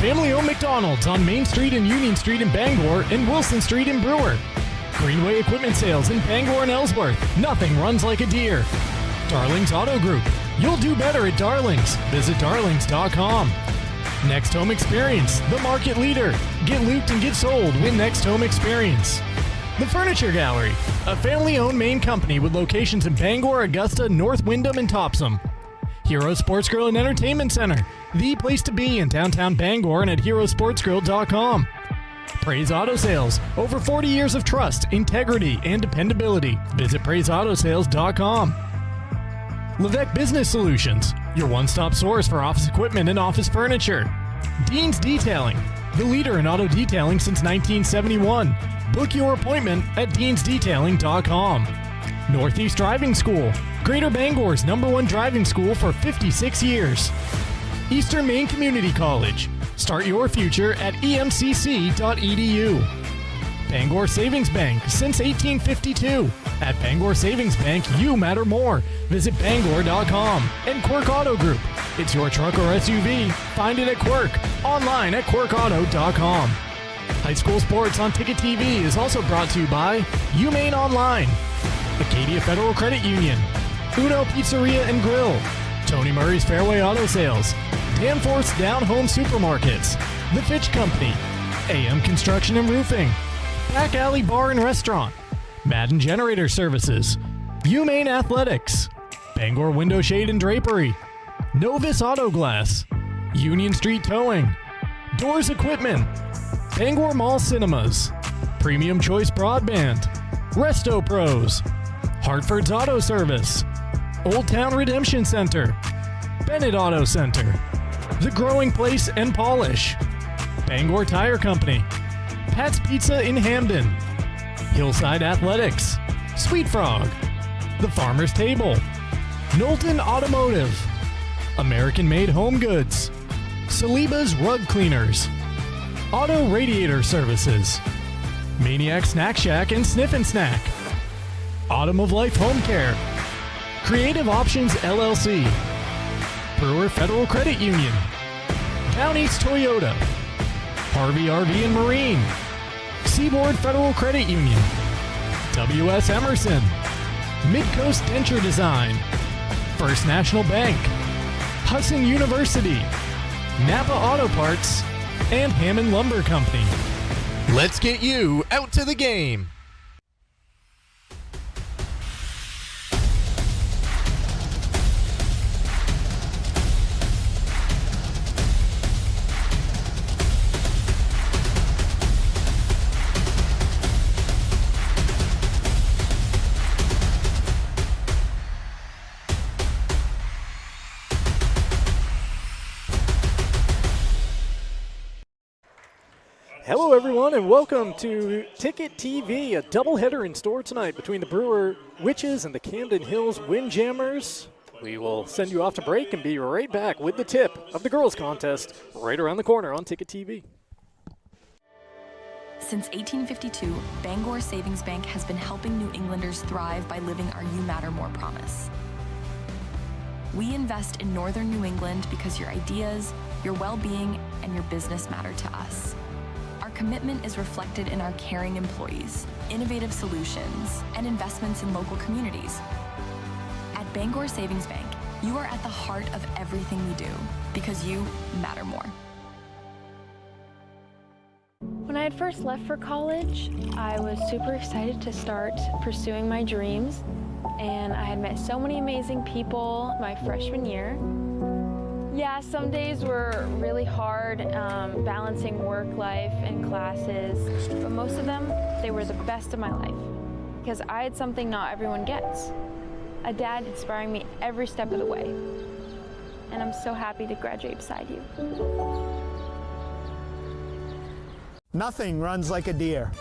family-owned McDonald's on Main Street and Union Street in Bangor and Wilson Street in Brewer. Greenway Equipment Sales in Bangor and Ellsworth. Nothing runs like a deer. Darling's Auto Group. You'll do better at Darling's. Visit darlings.com. Next Home Experience, the market leader. Get looped and get sold with Next Home Experience. The Furniture Gallery, a family-owned Maine company with locations in Bangor, Augusta, North Windham, and Topsom. Hero Sports Grill and Entertainment Center, the place to be in downtown Bangor and at herosportsgrill.com. Praise Auto Sales, over 40 years of trust, integrity, and dependability. Visit praiseautosales.com. Levesque Business Solutions, your one-stop source for office equipment and office furniture. Dean's Detailing, the leader in auto detailing since 1971. Book your appointment at deansdetailing.com. Northeast Driving School, Greater Bangor's #1 driving school for 56 years. Eastern Maine Community College, start your future at emcc.edu. Bangor Savings Bank, since 1852. At Bangor Savings Bank, you matter more. Visit bangor.com. And Quirk Auto Group. It's your truck or SUV. Find it at Quirk. Online at quirkauto.com. High school sports on Ticket TV is also brought to you by UMaine Online, Acadia Federal Credit Union, Uno Pizzeria and Grill, Tony Murray's Fairway Auto Sales, Danforth's Down Home Supermarkets, The Fitch Company, AM Construction and Roofing, Back Alley Bar and Restaurant, Madden Generator Services, UMaine Athletics, Bangor Window Shade and Drapery, Novus Auto Glass, Union Street Towing, Doors Equipment, Bangor Mall Cinemas, Premium Choice Broadband, Resto Pros, Hartford's Auto Service, Old Town Redemption Center, Bennett Auto Center, The Growing Place and Polish, Bangor Tire Company, Pat's Pizza in Hamden, Hillside Athletics, Sweet Frog, The Farmer's Table, Knowlton Automotive, American Made Home Goods, Saliba's Rug Cleaners, Auto Radiator Services, Maniac Snack Shack and Sniff and Snack, Autumn of Life Home Care, Creative Options LLC, Brewer Federal Credit Union, Down East Toyota, Harvey RV and Marine, Seaboard Federal Credit Union, W.S. Emerson, Midcoast Denture Design, First National Bank, Hudson University, Napa Auto Parts, and Hammond Lumber Company. Let's get you out to the game. Hello, everyone, and welcome to Ticket TV, a doubleheader in store tonight between the Brewer Witches and the Camden Hills Windjammers. We will send you off to break and be right back with the tip of the girls' contest right around the corner on Ticket TV. Since 1852, Bangor Savings Bank has been helping New Englanders thrive by living our You Matter More promise. We invest in Northern New England because your ideas, your well-being, and your business matter to us. Our commitment is reflected in our caring employees, innovative solutions, and investments in local communities. At Bangor Savings Bank, you are at the heart of everything we do because you matter more. When I had first left for college, I was super excited to start pursuing my dreams, and I had met so many amazing people my freshman year. Yeah, some days were really hard balancing work life and classes, but most of them, they were the best of my life because I had something not everyone gets. A dad inspiring me every step of the way, and I'm so happy to graduate beside you. Nothing runs like a deer.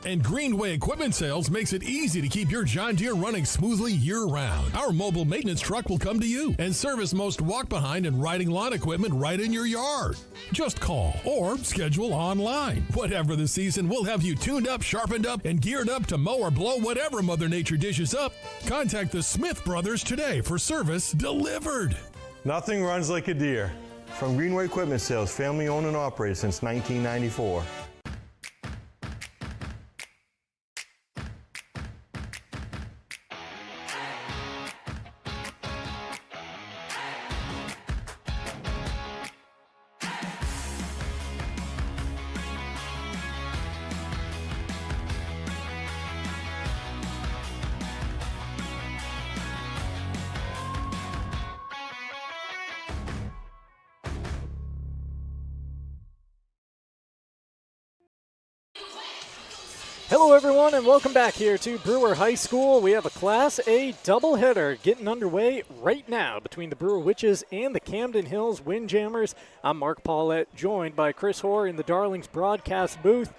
And Greenway Equipment Sales makes it easy to keep your John Deere running smoothly year-round. Our mobile maintenance truck will come to you and service most walk-behind and riding lawn equipment right in your yard. Just call or schedule online. Whatever the season, we'll have you tuned up, sharpened up, and geared up to mow or blow whatever Mother Nature dishes up. Contact the Smith Brothers today for service delivered. Nothing runs like a deer. From Greenway Equipment Sales, family owned and operated since 1994. Hello everyone and welcome back here to Brewer High School. We have a Class A doubleheader getting underway right now between the Brewer Witches and the Camden Hills Windjammers. I'm Mark Paulette, joined by Chris Hoare in the Darlings broadcast booth.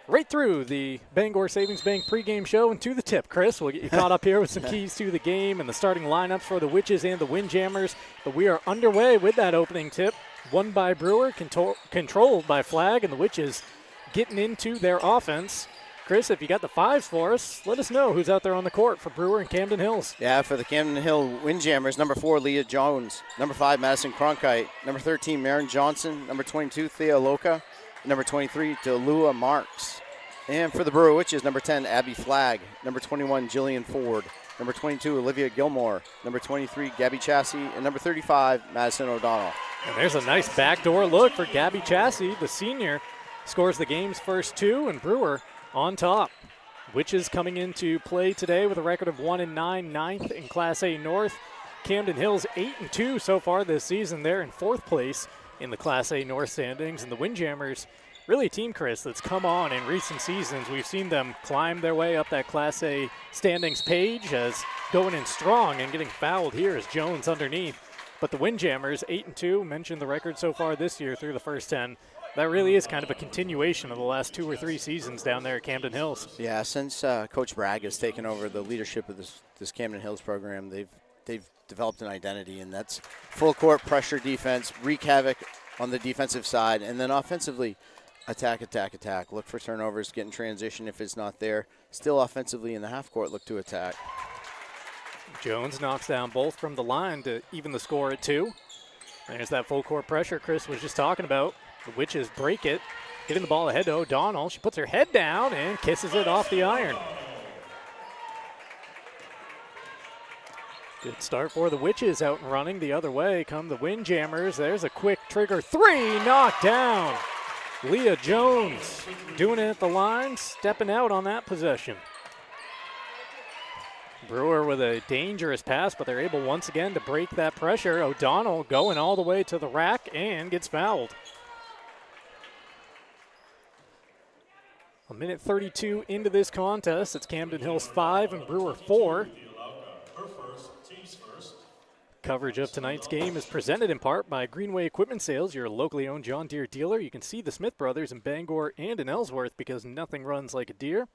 Right through the Bangor Savings Bank pregame show and to the tip. Chris, we'll get you caught up here with some keys to the game and the starting lineups for the Witches and the Windjammers. But we are underway with that opening tip. Won by Brewer, controlled by Flag, and the Witches getting into their offense. Chris, if you got the fives for us, let us know who's out there on the court for Brewer and Camden Hills. Yeah, for the Camden Hill Windjammers, number 4, Leah Jones. Number 5, Madison Cronkite. Number 13, Maren Johnson. Number 22, Thea Loca. Number 23, Delua Marks. And for the Brewer Witches, number 10, Abby Flagg. Number 21, Jillian Ford. Number 22, Olivia Gilmore. Number 23, Gabby Chassie. And number 35, Madison O'Donnell. And there's a nice backdoor look for Gabby Chassie. The senior scores the game's first 2, and Brewer on top. Witches coming into play today with a record of 1-9, ninth in Class A North. Camden Hills 8-2 so far this season. They're in 4th place in the Class A North standings. And the Windjammers, really a team, Chris, that's come on in recent seasons. We've seen them climb their way up that Class A standings page as going in strong and getting fouled here as Jones underneath. But the Windjammers 8-2, mentioned the record so far this year through the first 10. That really is kind of a continuation of the last 2 or 3 seasons down there at Camden Hills. Yeah, since Coach Bragg has taken over the leadership of this Camden Hills program, they've developed an identity, and that's full court pressure defense, wreak havoc on the defensive side, and then offensively attack, attack, attack. Look for turnovers, get in transition if it's not there. Still offensively in the half court, look to attack. Jones knocks down both from the line to even the score at 2. There's that full court pressure Chris was just talking about. The Witches break it, getting the ball ahead to O'Donnell. She puts her head down and kisses it off the iron. Good start for the Witches out and running. The other way come the Windjammers. There's a quick trigger 3, knocked down. Leah Jones doing it at the line, stepping out on that possession. Brewer with a dangerous pass, but they're able once again to break that pressure. O'Donnell going all the way to the rack and gets fouled. A minute 32 into this contest. It's Camden Hills 5 and Brewer 4. Coverage of tonight's game is presented in part by Greenway Equipment Sales, your locally owned John Deere dealer. You can see the Smith brothers in Bangor and in Ellsworth because nothing runs like a Deere.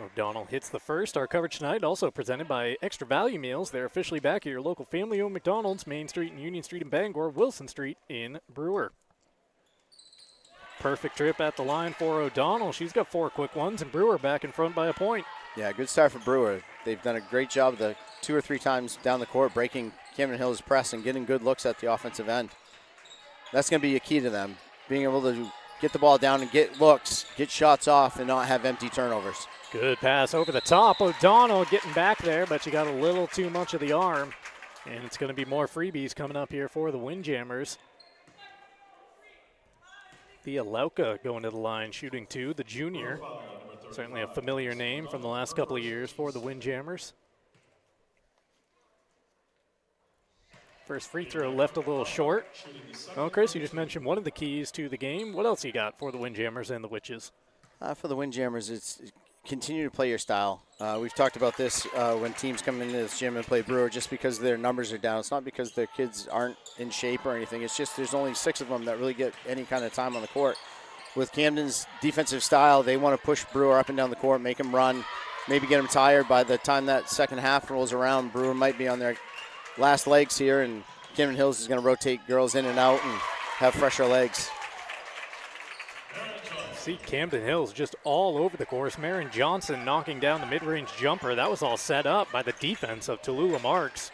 O'Donnell hits the first. Our coverage tonight also presented by Extra Value Meals. They're officially back at your local family-owned McDonald's, Main Street and Union Street in Bangor, Wilson Street in Brewer. Perfect trip at the line for O'Donnell. She's got 4 quick ones, and Brewer back in front by a point. Yeah, good start for Brewer. They've done a great job the 2 or 3 times down the court, breaking Camden Hills' press and getting good looks at the offensive end. That's going to be a key to them, being able to get the ball down and get looks, get shots off, and not have empty turnovers. Good pass over the top. O'Donnell getting back there, but she got a little too much of the arm. And it's going to be more freebies coming up here for the Windjammers. Thea Lauka going to the line, shooting 2, the junior. Certainly a familiar name from the last couple of years for the Windjammers. First free throw left a little short. Well, Chris, you just mentioned one of the keys to the game. What else you got for the Windjammers and the Witches? For the Windjammers, it's continue to play your style. We've talked about this when teams come into this gym and play Brewer, just because their numbers are down. It's not because their kids aren't in shape or anything. It's just there's only 6 of them that really get any kind of time on the court. With Camden's defensive style, they want to push Brewer up and down the court, make them run, maybe get them tired. By the time that second half rolls around, Brewer might be on their last legs here, and Camden Hills is going to rotate girls in and out and have fresher legs. See Camden Hills just all over the course. Maren Johnson knocking down the mid-range jumper. That was all set up by the defense of Tallulah Marks.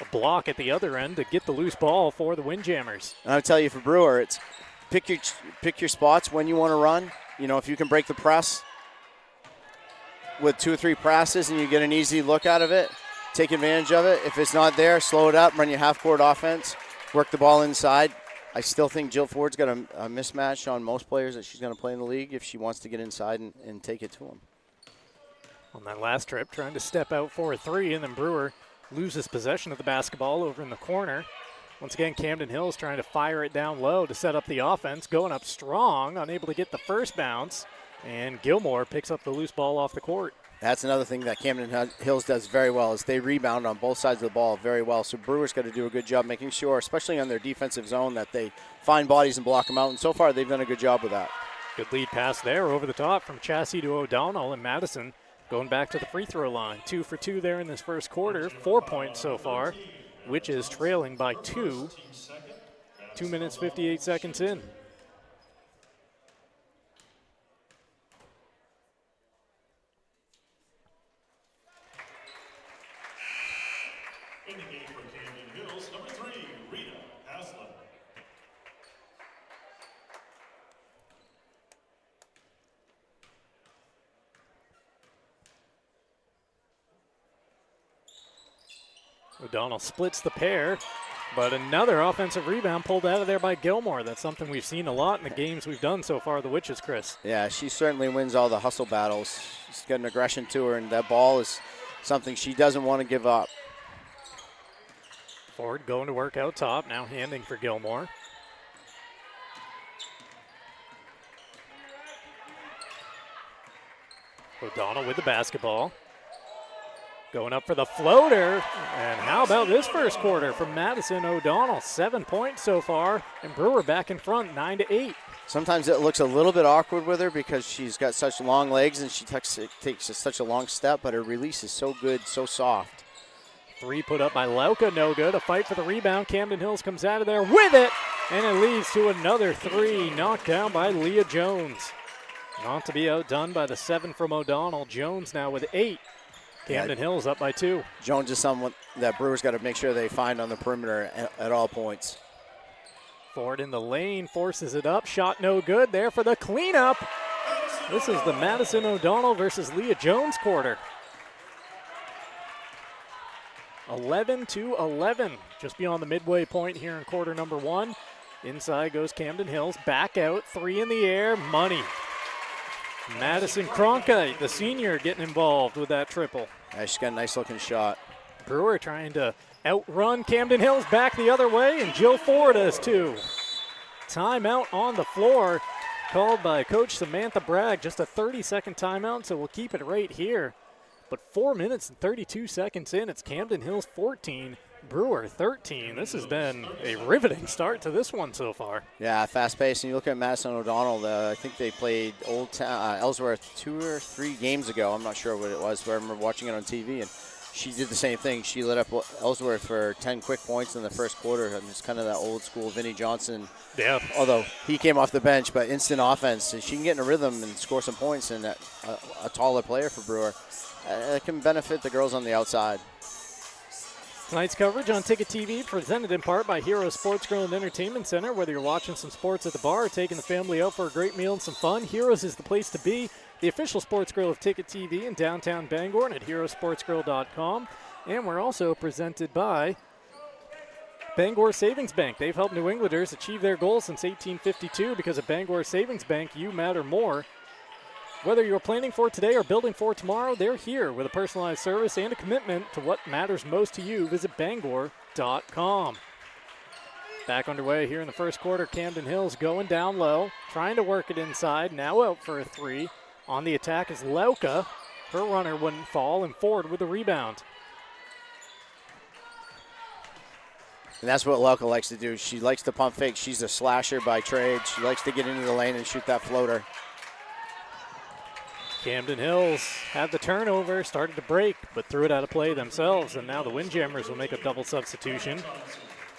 a block at the other end to get the loose ball for the Windjammers. And I'll tell you, for Brewer, it's pick your spots when you want to run. You know, if you can break the press with 2 or 3 passes and you get an easy look out of it, take advantage of it. If it's not there, slow it up, run your half-court offense, work the ball inside. I still think Jill Ford's got a mismatch on most players that she's going to play in the league if she wants to get inside and take it to them. On that last trip, trying to step out for a 3, and then Brewer loses possession of the basketball over in the corner. Once again, Camden Hills trying to fire it down low to set up the offense, going up strong, unable to get the first bounce, and Gilmore picks up the loose ball off the court. That's another thing that Camden Hills does very well is they rebound on both sides of the ball very well. So Brewer's got to do a good job making sure, especially on their defensive zone, that they find bodies and block them out. And so far, they've done a good job with that. Good lead pass there over the top from Chassie to O'Donnell, and Madison going back to the free throw line. 2 for 2 there in this first quarter, 4 points so far, which is trailing by 2. 2 minutes, 58 seconds in. In the game for Camden Hills, number 3, Rita Haslett. O'Donnell splits the pair, but another offensive rebound pulled out of there by Gilmore. That's something we've seen a lot in the games we've done so far, the Witches, Chris. Yeah, she certainly wins all the hustle battles. She's got an aggression to her, and that ball is something she doesn't want to give up. Ford going to work out top, now handing for Gilmore. O'Donnell with the basketball. Going up for the floater. And how about this first quarter from Madison O'Donnell? 7 points so far, and Brewer back in front, 9-8. Sometimes it looks a little bit awkward with her because she's got such long legs and she takes such a long step, but her release is so good, so soft. 3 put up by Lauka, no good. A fight for the rebound. Camden Hills comes out of there with it, and it leads to another 3 knocked down by Leah Jones. Not to be outdone by the 7 from O'Donnell. Jones now with 8. Camden Hills up by 2. Jones is someone that Brewers got to make sure they find on the perimeter at all points. Ford in the lane, forces it up. Shot no good there for the cleanup. This is the Madison O'Donnell versus Leah Jones quarter. 11-11, just beyond the midway point here in quarter number 1. Inside goes Camden Hills, back out, 3 in the air, money. Madison Cronkite, the senior, getting involved with that triple. Yeah, she's got a nice looking shot. Brewer trying to outrun Camden Hills back the other way, and Jill Ford has 2. Timeout on the floor called by Coach Samantha Bragg. Just a 30-second timeout, so we'll keep it right here. But 4 minutes and 32 seconds in, it's Camden Hills 14, Brewer 13. This has been a riveting start to this one so far. Yeah, fast pace. And you look at Madison O'Donnell, I think they played Old Town, Ellsworth 2 or 3 games ago. I'm not sure what it was, but I remember watching it on TV, and she did the same thing. She lit up Ellsworth for 10 quick points in the first quarter. And it's kind of that old school Vinnie Johnson. Yeah. Although he came off the bench, but instant offense. And she can get in a rhythm and score some points, and a taller player for Brewer. It can benefit the girls on the outside. Tonight's coverage on Ticket TV presented in part by Hero Sports Grill and Entertainment Center. Whether you're watching some sports at the bar or taking the family out for a great meal and some fun, Heroes is the place to be. The official sports grill of Ticket TV in downtown Bangor and at herosportsgrill.com. And we're also presented by Bangor Savings Bank. They've helped New Englanders achieve their goals since 1852. Because of Bangor Savings Bank, you matter more. Whether you're planning for today or building for tomorrow, they're here with a personalized service and a commitment to what matters most to you. Visit Bangor.com. Back underway here in the first quarter. Camden Hills going down low, trying to work it inside. Now out for a 3. On the attack is Lauka. Her runner wouldn't fall, and Ford with the rebound. And that's what Lauka likes to do. She likes to pump fake. She's a slasher by trade. She likes to get into the lane and shoot that floater. Camden Hills had the turnover, started to break, but threw it out of play themselves, and now the Windjammers will make a double substitution.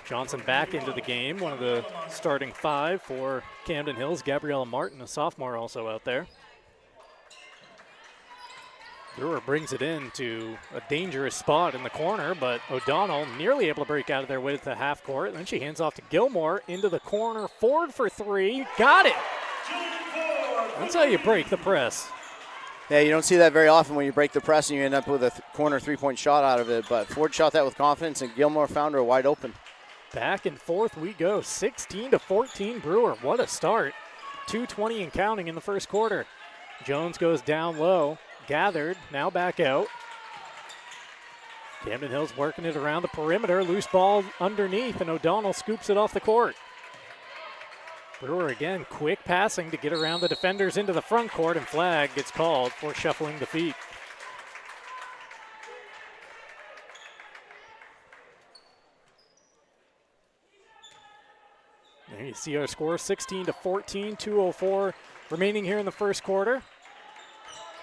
Johnson back into the game, one of the starting 5 for Camden Hills. Gabriella Martin, a sophomore, also out there. Brewer brings it into a dangerous spot in the corner, but O'Donnell nearly able to break out of there with the half court. Then she hands off to Gilmore into the corner. Ford for three. Got it. That's how you break the press. Yeah, you don't see that very often when you break the press and you end up with a corner three-point shot out of it. But Ford shot that with confidence, and Gilmore found her wide open. Back and forth we go. 16-14 Brewer. What a start. 2:20 and counting in the first quarter. Jones goes down low. Gathered, now back out. Camden Hills working it around the perimeter. Loose ball underneath, and O'Donnell scoops it off the court. Brewer again, quick passing to get around the defenders into the front court, and flag gets called for shuffling the feet. There you see our score, 16-14, 2:04 remaining here in the first quarter.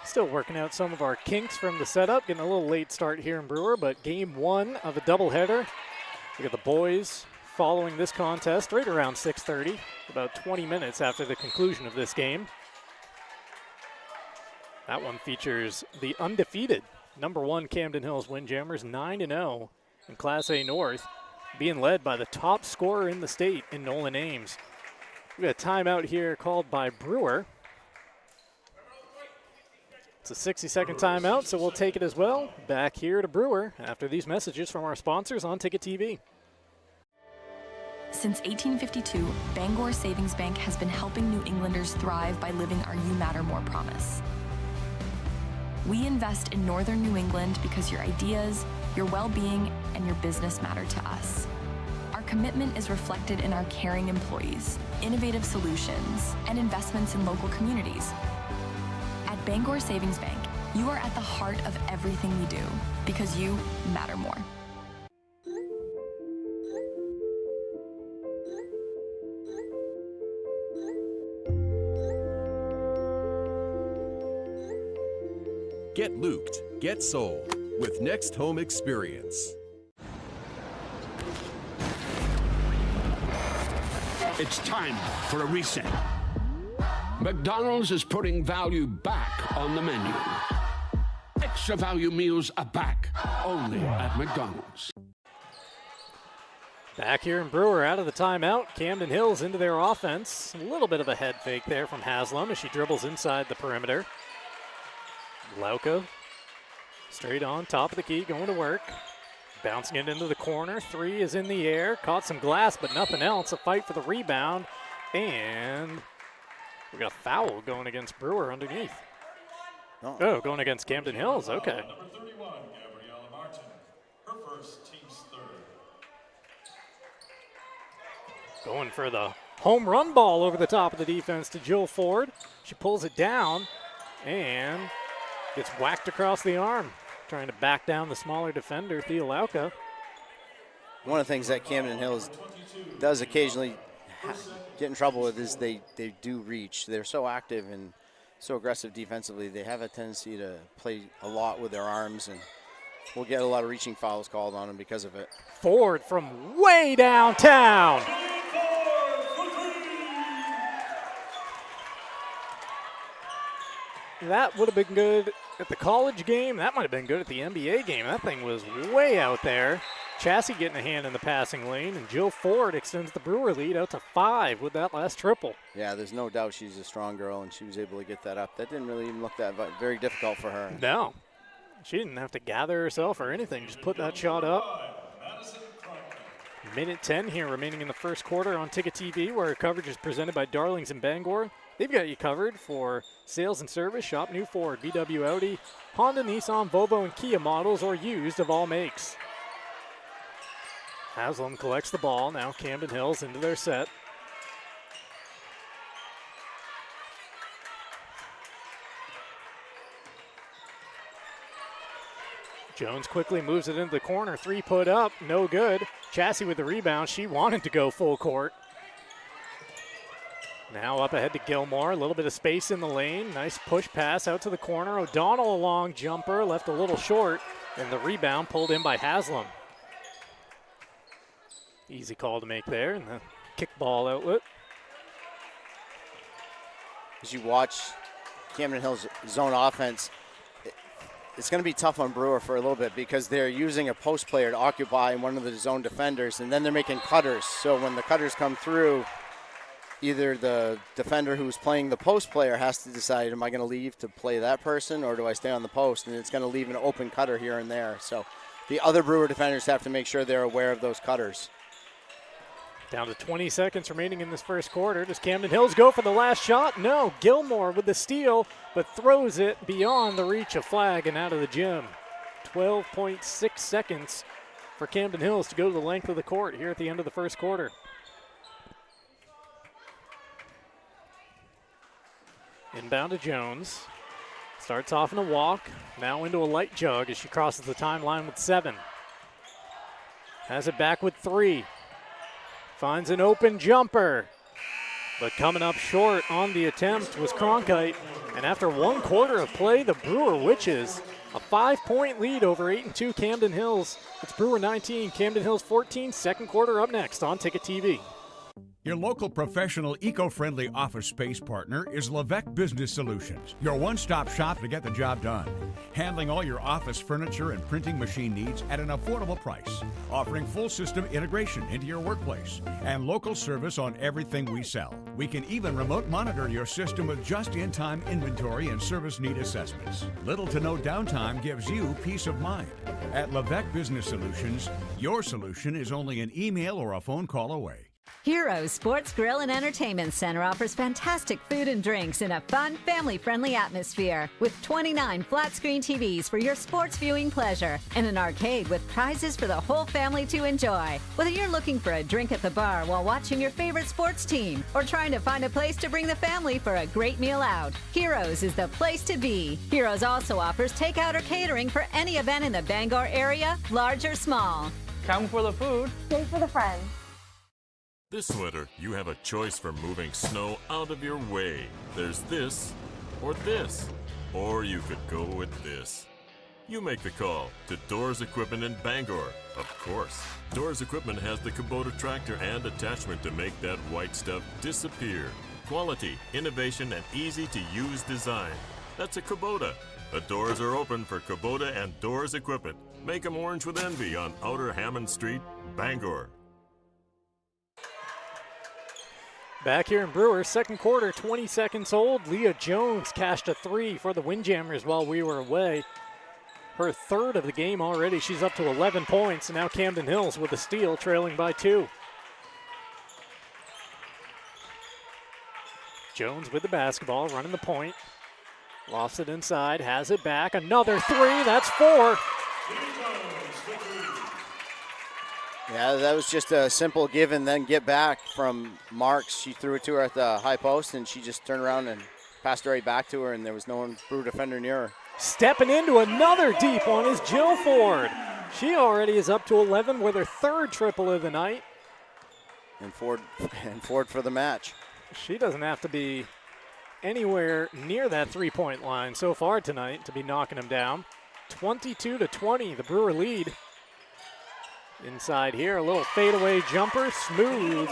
Still working out some of our kinks from the setup. Getting a little late start here in Brewer, but game one of a doubleheader. Look at the boys following this contest right around 6:30, about 20 minutes after the conclusion of this game. That one features the undefeated #1 Camden Hills Windjammers, 9-0 in Class A North, being led by the top scorer in the state in Nolan Ames. We got a timeout here called by Brewer. It's a 60-second timeout, so we'll take it as well. Back here to Brewer after these messages from our sponsors on Ticket TV. Since 1852, Bangor Savings Bank has been helping New Englanders thrive by living our You Matter More promise. We invest in Northern New England because your ideas, your well-being, and your business matter to us. Our commitment is reflected in our caring employees, innovative solutions, and investments in local communities. At Bangor Savings Bank, you are at the heart of everything we do because you matter more. Get looped, get sold with Next Home Experience. It's time for a reset. McDonald's is putting value back on the menu. Extra value meals are back, only at McDonald's. Back here in Brewer out of the timeout. Camden Hills into their offense. A little bit of a head fake there from Haslam as she dribbles inside the perimeter. Lauka straight on top of the key, going to work. Bouncing it into the corner. Three is in the air. Caught some glass, but nothing else. A fight for the rebound. And we got a foul going against Brewer underneath. Oh, going against Camden Hills. Okay. Number 31, Gabriella Martin. Her first, team's third. Going for the home run ball over the top of the defense to Jill Ford. She pulls it down and gets whacked across the arm, trying to back down the smaller defender, Thea Lauka. One of the things that Camden Hills does occasionally get in trouble with is they do reach. They're so active and so aggressive defensively. They have a tendency to play a lot with their arms, and we'll get a lot of reaching fouls called on them because of it. Ford from way downtown. That would have been good at the college game. That might have been good at the NBA game. That thing was way out there. Chassie getting a hand in the passing lane, and Jill Ford extends the Brewer lead out to 5 with that last triple. Yeah, there's no doubt she's a strong girl, and she was able to get that up. That didn't really even look that very difficult for her. No. She didn't have to gather herself or anything. Just put that shot up. Minute 10 here remaining in the first quarter on Ticket TV, where coverage is presented by Darlings and Bangor. They've got you covered for sales and service. Shop new Ford, VW, Audi, Honda, Nissan, Volvo, and Kia models, or used of all makes. Haslam collects the ball. Now Camden Hills into their set. Jones quickly moves it into the corner. Three put up, no good. Chassie with the rebound. She wanted to go full court. Now up ahead to Gilmore. A little bit of space in the lane. Nice push pass out to the corner. O'Donnell, a long jumper, left a little short. And the rebound pulled in by Haslam. Easy call to make there, and the kickball outlet. As you watch Camden Hills zone offense, it's going to be tough on Brewer for a little bit because they're using a post player to occupy one of the zone defenders, and then they're making cutters. So when the cutters come through, either the defender who's playing the post player has to decide, am I going to leave to play that person or do I stay on the post? And it's going to leave an open cutter here and there. So the other Brewer defenders have to make sure they're aware of those cutters. Down to 20 seconds remaining in this first quarter. Does Camden Hills go for the last shot? No. Gilmore with the steal, but throws it beyond the reach of flag and out of the gym. 12.6 seconds for Camden Hills to go the length of the court here at the end of the first quarter. Inbound to Jones. Starts off in a walk, now into a light jug as she crosses the timeline with 7. Has it back with 3. Finds an open jumper, but coming up short on the attempt was Cronkite. And after 1 quarter of play, the Brewer Witches, a 5-point lead over 8-2 Camden Hills. It's Brewer 19, Camden Hills 14. Second quarter up next on Ticket TV. Your local professional, eco-friendly office space partner is Levesque Business Solutions, your one-stop shop to get the job done. Handling all your office furniture and printing machine needs at an affordable price. Offering full system integration into your workplace and local service on everything we sell. We can even remote monitor your system with just-in-time inventory and service need assessments. Little to no downtime gives you peace of mind. At Levesque Business Solutions, your solution is only an email or a phone call away. Heroes Sports Grill and Entertainment Center offers fantastic food and drinks in a fun, family-friendly atmosphere with 29 flat-screen TVs for your sports viewing pleasure and an arcade with prizes for the whole family to enjoy. Whether you're looking for a drink at the bar while watching your favorite sports team or trying to find a place to bring the family for a great meal out, Heroes is the place to be. Heroes also offers takeout or catering for any event in the Bangor area, large or small. Come for the food, stay for the friends. This winter, you have a choice for moving snow out of your way. There's this, or you could go with this. You make the call to Doors Equipment in Bangor, of course. Doors Equipment has the Kubota tractor and attachment to make that white stuff disappear. Quality, innovation, and easy-to-use design. That's a Kubota. The doors are open for Kubota and Doors Equipment. Make them orange with envy on Outer Hammond Street, Bangor. Back here in Brewer, second quarter, 20 seconds old. Leah Jones cashed a 3 for the Windjammers while we were away. Her third of the game already. She's up to 11 points, and now Camden Hills with a steal, trailing by 2. Jones with the basketball, running the point. Lofts it inside, has it back. Another 3, that's 4. Yeah, that was just a simple give and then get back from Marks. She threw it to her at the high post, and she just turned around and passed it right back to her, and there was no one Brewer defender near her. Stepping into another deep one is Jill Ford. She already is up to 11 with her third triple of the night. And Ford for the match. She doesn't have to be anywhere near that three-point line so far tonight to be knocking them down. 22-20, the Brewer lead. Inside here, a little fadeaway jumper, smooth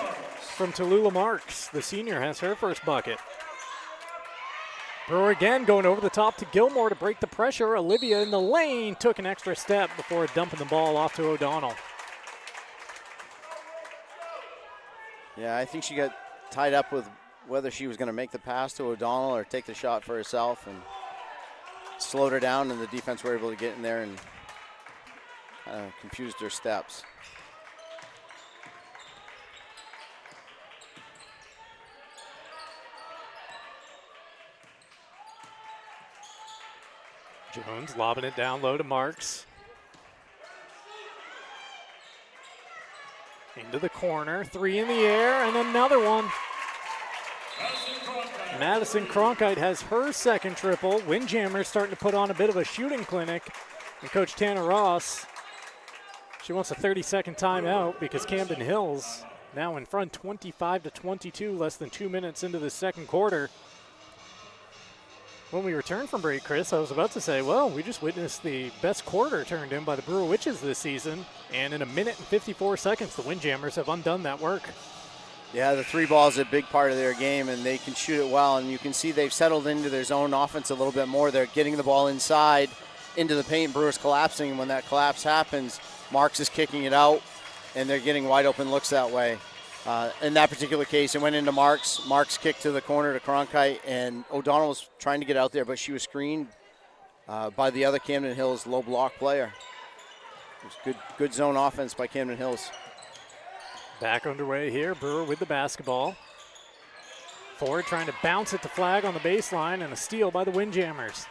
from Tallulah Marks. The senior has her first bucket. Brewer again going over the top to Gilmore to break the pressure. Olivia in the lane took an extra step before dumping the ball off to O'Donnell. Yeah, I think she got tied up with whether she was going to make the pass to O'Donnell or take the shot for herself, and slowed her down, and the defense were able to get in there and confused her steps. Jones lobbing it down low to Marks. Into the corner, 3 in the air, and another one. Madison Cronkite has her second triple. Windjammers starting to put on a bit of a shooting clinic. And Coach Tanner Ross, she wants a 30-second timeout because Camden Hills now in front 25-22, less than 2 minutes into the second quarter. When we return from break, Chris, I was about to say, well, we just witnessed the best quarter turned in by the Brewer Witches this season, and in 1 minute and 54 seconds, the Windjammers have undone that work. Yeah, the three ball is a big part of their game, and they can shoot it well, and you can see they've settled into their zone offense a little bit more. They're getting the ball inside into the paint. Brewer's collapsing, and when that collapse happens, Marks is kicking it out, and they're getting wide open looks that way. In that particular case, it went into Marks. Marks kicked to the corner to Cronkite, and O'Donnell was trying to get out there, but she was screened by the other Camden Hills low block player. It was good zone offense by Camden Hills. Back underway here, Brewer with the basketball. Ford trying to bounce it to Flag on the baseline, and a steal by the Windjammers.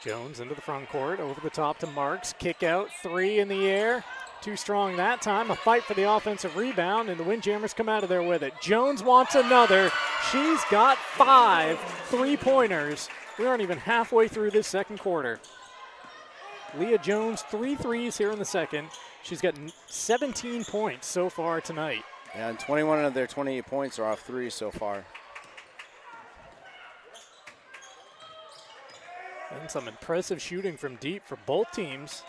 Jones into the front court, over the top to Marks. Kick out, 3 in the air. Too strong that time. A fight for the offensive rebound, and the Windjammers come out of there with it. Jones wants another. She's got 5 3-pointers. We aren't even halfway through this second quarter. Leah Jones, 3 threes here in the second. She's got 17 points so far tonight. Yeah, and 21 of their 28 points are off threes so far. And some impressive shooting from deep for both teams.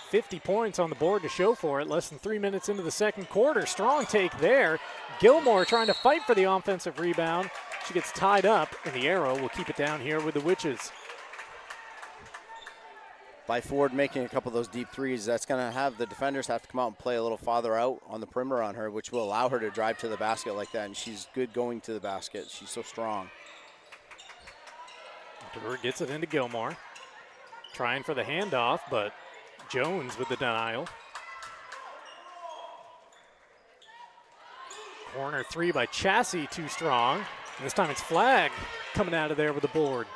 50 points on the board to show for it. Less than 3 minutes into the second quarter. Strong take there. Gilmore trying to fight for the offensive rebound. She gets tied up, and the arrow will keep it down here with the Witches. By Ford making a couple of those deep threes, that's going to have the defenders have to come out and play a little farther out on the perimeter on her, which will allow her to drive to the basket like that, and she's good going to the basket. She's so strong. Brewer gets it into Gilmore. Trying for the handoff, but Jones with the denial. Corner 3 by Chassie, too strong. And this time it's Flag coming out of there with the board.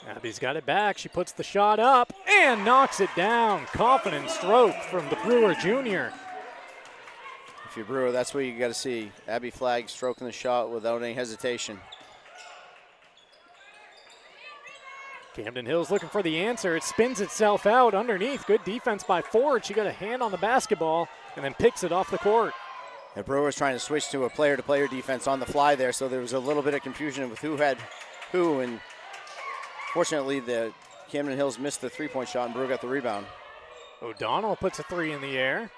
Abby's got it back. She puts the shot up and knocks it down. Confident stroke from the Brewer junior. If you're Brewer, that's what you got to see. Abby Flag stroking the shot without any hesitation. Camden Hills looking for the answer. It spins itself out underneath. Good defense by Ford. She got a hand on the basketball and then picks it off the court. The Brewers trying to switch to a player-to-player defense on the fly there, so there was a little bit of confusion with who had who, and fortunately, the Camden Hills missed the three-point shot, and Brewer got the rebound. O'Donnell puts a 3 in the air.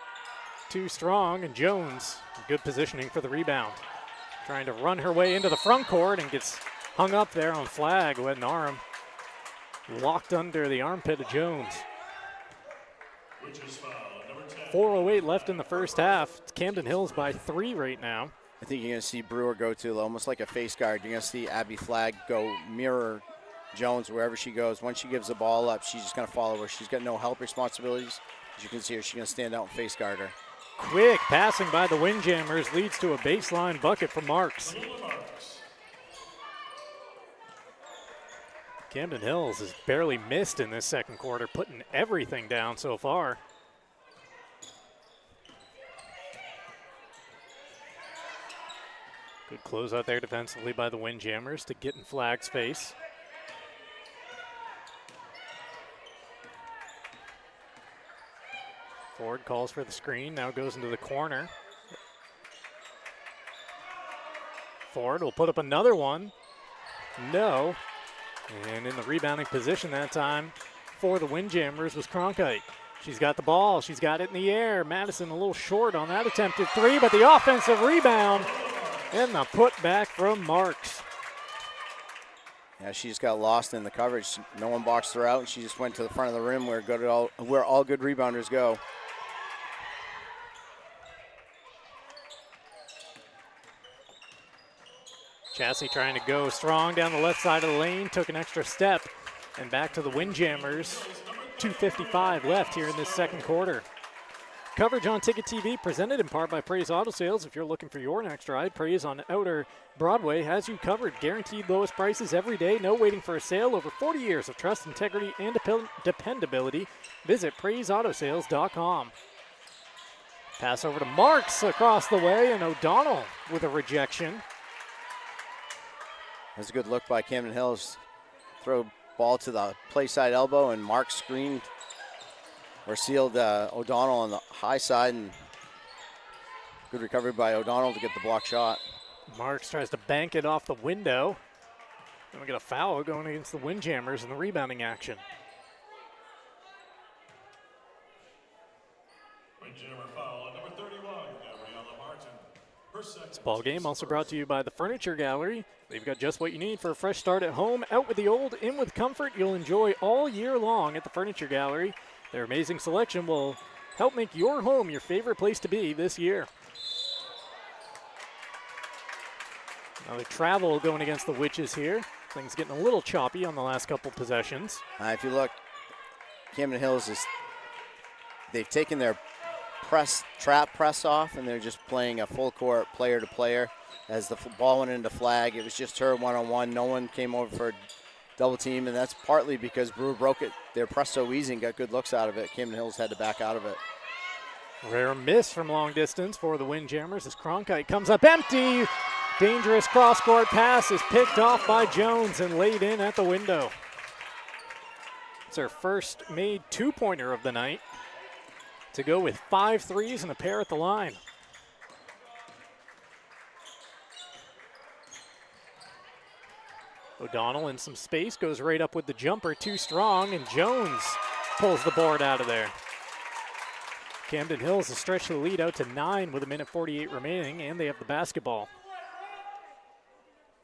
Too strong, and Jones, good positioning for the rebound. Trying to run her way into the front court and gets hung up there on Flag with an arm locked under the armpit of Jones. 4:08 left in the first half. It's Camden Hills by 3 right now. I think you're going to see Brewer go to almost like a face guard. You're going to see Abby Flag go mirror Jones wherever she goes. Once she gives the ball up, she's just going to follow her. She's got no help responsibilities. As you can see her, she's going to stand out and face guard her. Quick passing by the Windjammers leads to a baseline bucket for Marks. Camden Hills has barely missed in this second quarter, putting everything down so far. Good close out there defensively by the Windjammers to get in Flag's face. Ford calls for the screen, now goes into the corner. Ford will put up another one. No. And in the rebounding position that time for the Windjammers was Cronkite. She's got the ball, she's got it in the air. Madison a little short on that attempted 3, but the offensive rebound and the putback from Marks. Yeah, she just got lost in the coverage. No one boxed her out, and she just went to the front of the rim where all good rebounders go. Chassie trying to go strong down the left side of the lane, took an extra step, and back to the Windjammers. 2:55 left here in this second quarter. Coverage on Ticket TV presented in part by Praise Auto Sales. If you're looking for your next ride, Praise on Outer Broadway has you covered. Guaranteed lowest prices every day. No waiting for a sale. Over 40 years of trust, integrity, and dependability. Visit PraiseAutoSales.com. Pass over to Marks across the way, and O'Donnell with a rejection. That's a good look by Camden Hills. Throw ball to the play side elbow, and Marks screened or sealed O'Donnell on the high side, and good recovery by O'Donnell to get the block shot. Marks tries to bank it off the window. And we get a foul going against the Windjammers in the rebounding action. Windjammer foul, number 31, Gabriella Martin. This ball game also brought to you by the Furniture Gallery. They've got just what you need for a fresh start at home. Out with the old, in with comfort. You'll enjoy all year long at the Furniture Gallery. Their amazing selection will help make your home your favorite place to be this year. Now the travel going against the Witches here. Things getting a little choppy on the last couple possessions. If you look, Camden Hills they've taken their trap press off, and they're just playing a full court player to player. As the ball went into flag, it was just her one-on-one. No one came over for a double team, and that's partly because Brewer broke it. Their press so easy and got good looks out of it. Camden Hills had to back out of it. Rare miss from long distance for the Windjammers as Cronkite comes up empty. Dangerous cross-court pass is picked off by Jones and laid in at the window. It's her first made two-pointer of the night to go with 5 threes and a pair at the line. O'Donnell in some space, goes right up with the jumper, too strong, and Jones pulls the board out of there. Camden Hills has stretched the lead out to 9 with 1:48 remaining, and they have the basketball.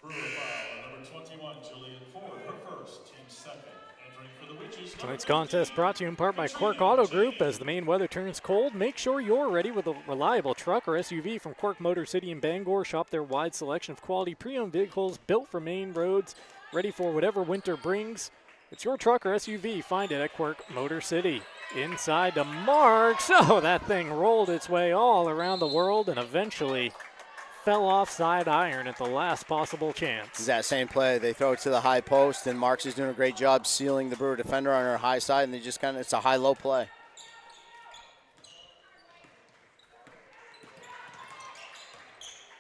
Brewer foul, number 21, Julian Ford, her first, team second. Entering for the Witches. Tonight's contest brought to you in part by Quirk Auto Group. As the Maine weather turns cold, make sure you're ready with a reliable truck or SUV from Quirk Motor City in Bangor. Shop their wide selection of quality pre-owned vehicles built for Maine roads, ready for whatever winter brings. It's your truck or SUV. Find it at Quirk Motor City. Inside to Marks. Oh, that thing rolled its way all around the world and eventually fell off side iron at the last possible chance. It's that same play. They throw it to the high post, and Marks is doing a great job sealing the Brewer defender on her high side, and they just it's a high-low play.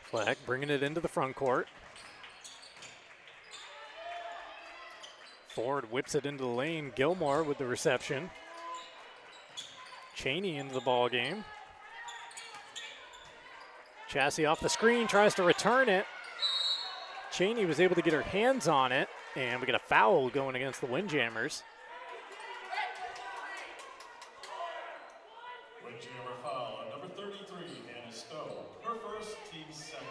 Fleck bringing it into the front court. Ford whips it into the lane. Gilmore with the reception. Cheney into the ball game. Chassie off the screen, tries to return it. Cheney was able to get her hands on it, and we get a foul going against the Windjammers. Windjammer foul on number 33, Hannah Stowe. Her first, team second.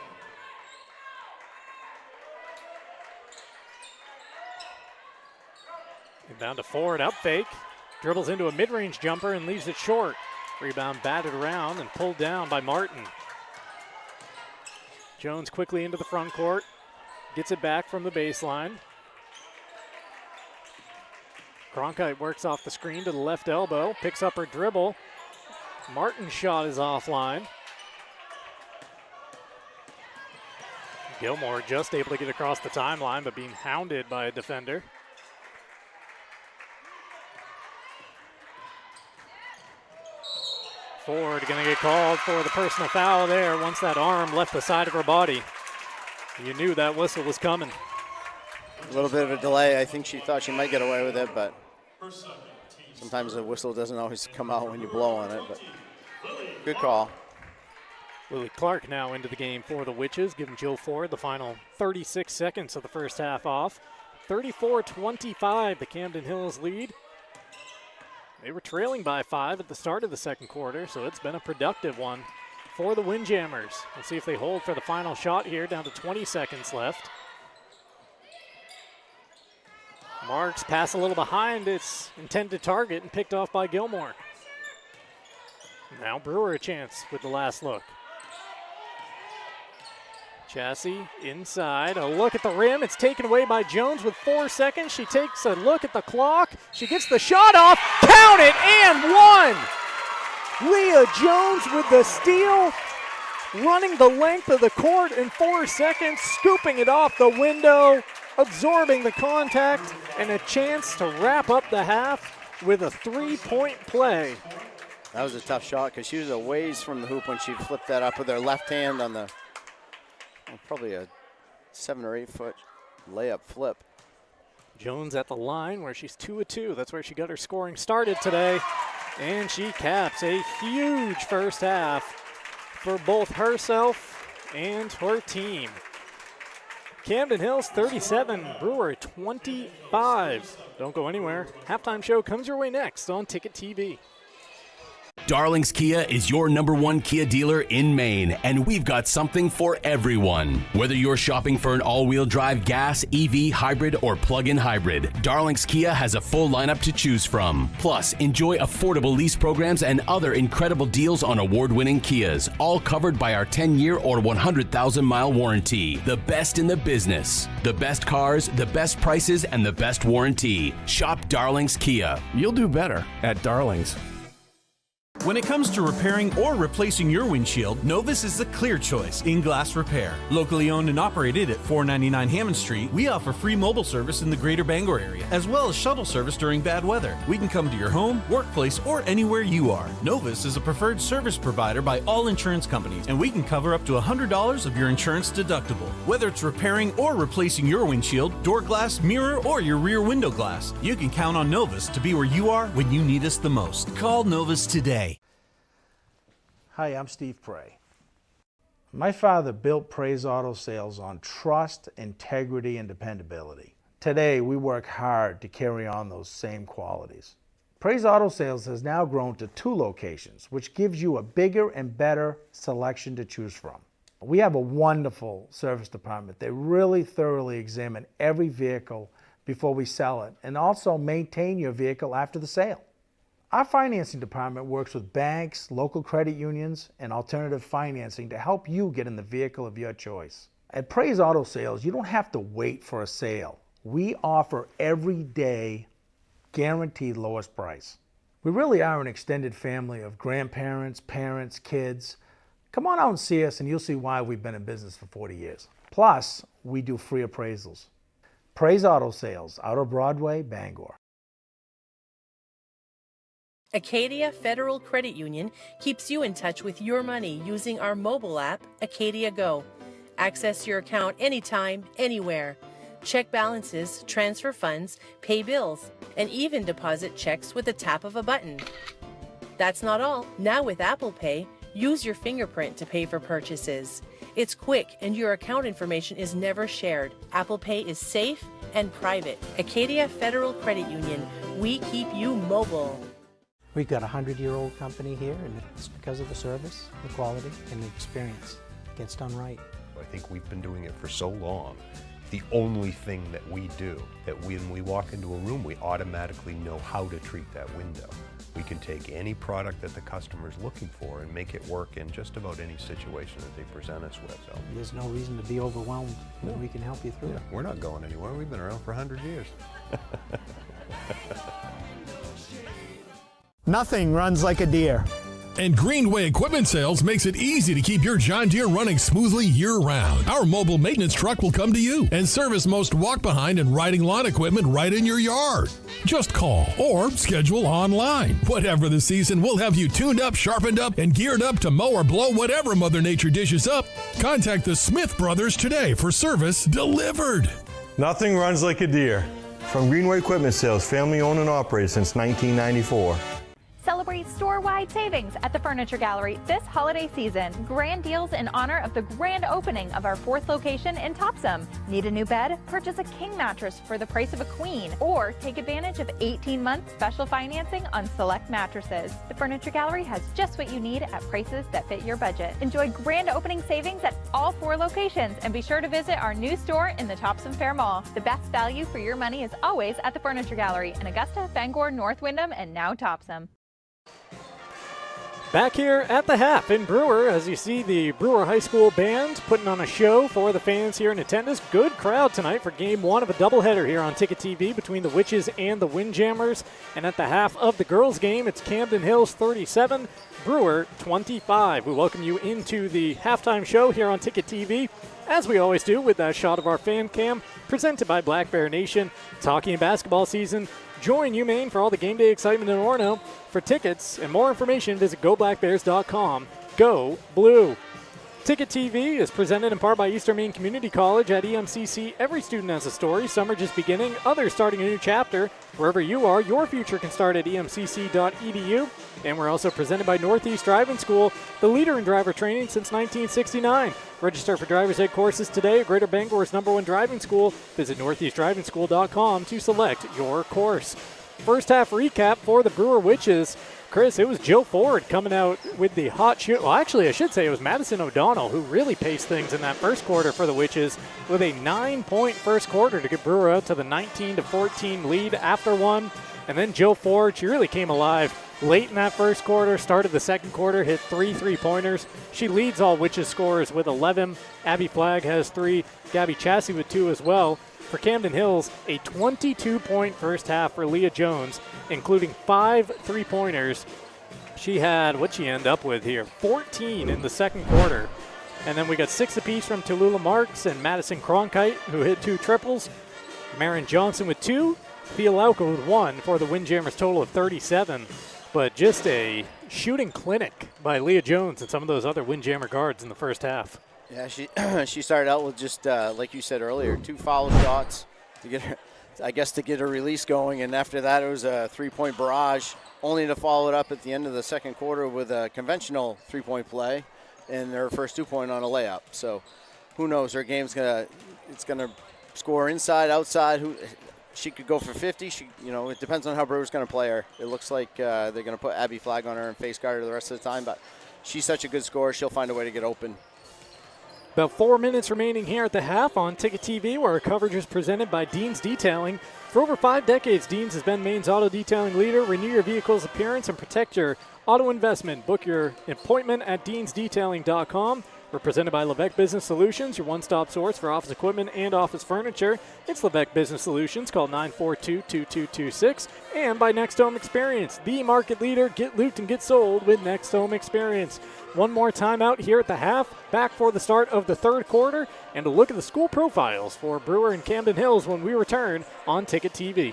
Inbound to Ford, up fake. Dribbles into a mid-range jumper and leaves it short. Rebound batted around and pulled down by Martin. Jones quickly into the front court. Gets it back from the baseline. Cronkite works off the screen to the left elbow. Picks up her dribble. Martin's shot is offline. Gilmore just able to get across the timeline, but being hounded by a defender. Ford going to get called for the personal foul there once that arm left the side of her body. You knew that whistle was coming. A little bit of a delay. I think she thought she might get away with it, but sometimes the whistle doesn't always come out when you blow on it, but good call. Lily Clark now into the game for the Witches, giving Jill Ford the final 36 seconds of the first half off. 34-25, the Camden Hills lead. They were trailing by 5 at the start of the second quarter, so it's been a productive one for the Windjammers. We'll see if they hold for the final shot here, down to 20 seconds left. Marks pass a little behind its intended target and picked off by Gilmore. Now Brewer a chance with the last look. Chassie inside, a look at the rim. It's taken away by Jones with 4 seconds. She takes a look at the clock. She gets the shot off, count it, and one! Leah Jones with the steal, running the length of the court in 4 seconds, scooping it off the window, absorbing the contact, and a chance to wrap up the half with a 3-point play. That was a tough shot because she was a ways from the hoop when she flipped that up with her left hand on the probably a 7 or 8 foot layup flip. Jones at the line where she's 2 of 2. That's where she got her scoring started today. And she caps a huge first half for both herself and her team. Camden Hills 37, Brewer 25. Don't go anywhere. Halftime show comes your way next on Ticket TV. Darling's Kia is your #1 Kia dealer in Maine, and we've got something for everyone. Whether you're shopping for an all-wheel drive gas, EV, hybrid, or plug-in hybrid, Darling's Kia has a full lineup to choose from. Plus, enjoy affordable lease programs and other incredible deals on award-winning Kias, all covered by our 10-year or 100,000-mile warranty. The best in the business. The best cars, the best prices, and the best warranty. Shop Darling's Kia. You'll do better at Darling's. When it comes to repairing or replacing your windshield, Novus is the clear choice in glass repair. Locally owned and operated at 499 Hammond Street, we offer free mobile service in the greater Bangor area, as well as shuttle service during bad weather. We can come to your home, workplace, or anywhere you are. Novus is a preferred service provider by all insurance companies, and we can cover up to $100 of your insurance deductible. Whether it's repairing or replacing your windshield, door glass, mirror, or your rear window glass, you can count on Novus to be where you are when you need us the most. Call Novus today. Hi, I'm Steve Prey. My father built Prey's Auto Sales on trust, integrity, and dependability. Today, we work hard to carry on those same qualities. Prey's Auto Sales has now grown to 2 locations, which gives you a bigger and better selection to choose from. We have a wonderful service department. They really thoroughly examine every vehicle before we sell it and also maintain your vehicle after the sale. Our financing department works with banks, local credit unions, and alternative financing to help you get in the vehicle of your choice. At Prey's Auto Sales, you don't have to wait for a sale. We offer every day guaranteed lowest price. We really are an extended family of grandparents, parents, kids. Come on out and see us and you'll see why we've been in business for 40 years. Plus, we do free appraisals. Prey's Auto Sales, out of Broadway, Bangor. Acadia Federal Credit Union keeps you in touch with your money using our mobile app, Acadia Go. Access your account anytime, anywhere. Check balances, transfer funds, pay bills, and even deposit checks with the tap of a button. That's not all. Now with Apple Pay, use your fingerprint to pay for purchases. It's quick and your account information is never shared. Apple Pay is safe and private. Acadia Federal Credit Union, we keep you mobile. We've got a 100-year-old company here, and it's because of the service, the quality, and the experience. It gets done right. I think we've been doing it for so long. The only thing that we do, that when we walk into a room, we automatically know how to treat that window. We can take any product that the customer's looking for and make it work in just about any situation that they present us with. So there's no reason to be overwhelmed. No. We can help you through it. We're not going anywhere. We've been around for 100 years. Nothing runs like a deer. And Greenway Equipment Sales makes it easy to keep your John Deere running smoothly year-round. Our mobile maintenance truck will come to you and service most walk-behind and riding lawn equipment right in your yard. Just call or schedule online. Whatever the season, we'll have you tuned up, sharpened up, and geared up to mow or blow whatever Mother Nature dishes up. Contact the Smith Brothers today for service delivered. Nothing runs like a deer. From Greenway Equipment Sales, family owned and operated since 1994. Celebrate store-wide savings at the Furniture Gallery this holiday season. Grand deals in honor of the grand opening of our 4th location in Topsom. Need a new bed? Purchase a king mattress for the price of a queen, or take advantage of 18-month special financing on select mattresses. The Furniture Gallery has just what you need at prices that fit your budget. Enjoy grand opening savings at all 4 locations, and be sure to visit our new store in the Topsom Fair Mall. The best value for your money is always at the Furniture Gallery in Augusta, Bangor, North Windham, and now Topsom. Back here at the half in Brewer, as you see the Brewer High School band putting on a show for the fans here in attendance. Good crowd tonight for game 1 of a doubleheader here on Ticket TV between the Witches and the Windjammers. And at the half of the girls' game, it's Camden Hills 37, Brewer 25. We welcome you into the halftime show here on Ticket TV, as we always do, with that shot of our fan cam presented by Black Bear Nation. Talking basketball season. Join Maine for all the game day excitement in Orono. For tickets and more information, visit goblackbears.com. Go Blue! Ticket TV is presented in part by Eastern Maine Community College. At EMCC, every student has a story. Some are just beginning, others starting a new chapter. Wherever you are, your future can start at emcc.edu. And we're also presented by Northeast Driving School, the leader in driver training since 1969. Register for driver's ed courses today at Greater Bangor's #1 driving school. Visit northeastdrivingschool.com to select your course. First half recap for the Brewer Witches. Chris, it was Joe Ford coming out with the hot shoot. Well, actually, I should say it was Madison O'Donnell who really paced things in that first quarter for the Witches with a 9-point first quarter to get Brewer out to the 19-14 lead after one. And then Joe Ford, she really came alive late in that first quarter, started the second quarter, hit 3 3-pointers. She leads all Witches scorers with 11. Abby Flagg has 3. Gabby Chassie with 2 as well. For Camden Hills, a 22-point first half for Leah Jones, including 5 3-pointers. She had, what'd she end up with here? 14 in the second quarter. And then we got 6 apiece from Tallulah Marks and Madison Cronkite, who hit 2 triples. Marin Johnson with 2. Thea Lauka with 1 for the Windjammers total of 37. But just a shooting clinic by Leah Jones and some of those other Windjammer guards in the first half. Yeah, she started out with just, like you said earlier, 2 foul shots to get her, I guess, to get her release going. And after that, it was a 3-point barrage, only to follow it up at the end of the second quarter with a conventional 3-point play and her first 2-point on a layup. So who knows? Her game's it's gonna score inside, outside. She could go for 50. It depends on how Brewer's going to play her. It looks like they're going to put Abby Flagg on her and face guard her the rest of the time, but she's such a good scorer, she'll find a way to get open. About 4 minutes remaining here at the half on Ticket TV, where our coverage is presented by Dean's Detailing. For over 5 decades, Dean's has been Maine's auto detailing leader. Renew your vehicle's appearance and protect your auto investment. Book your appointment at deansdetailing.com. We're presented by Levesque Business Solutions, your one-stop source for office equipment and office furniture. It's Levesque Business Solutions. Call 942-2226. And by Next Home Experience, the market leader. Get looped and get sold with Next Home Experience. One more time out here at the half, back for the start of the third quarter, and a look at the school profiles for Brewer and Camden Hills when we return on Ticket TV.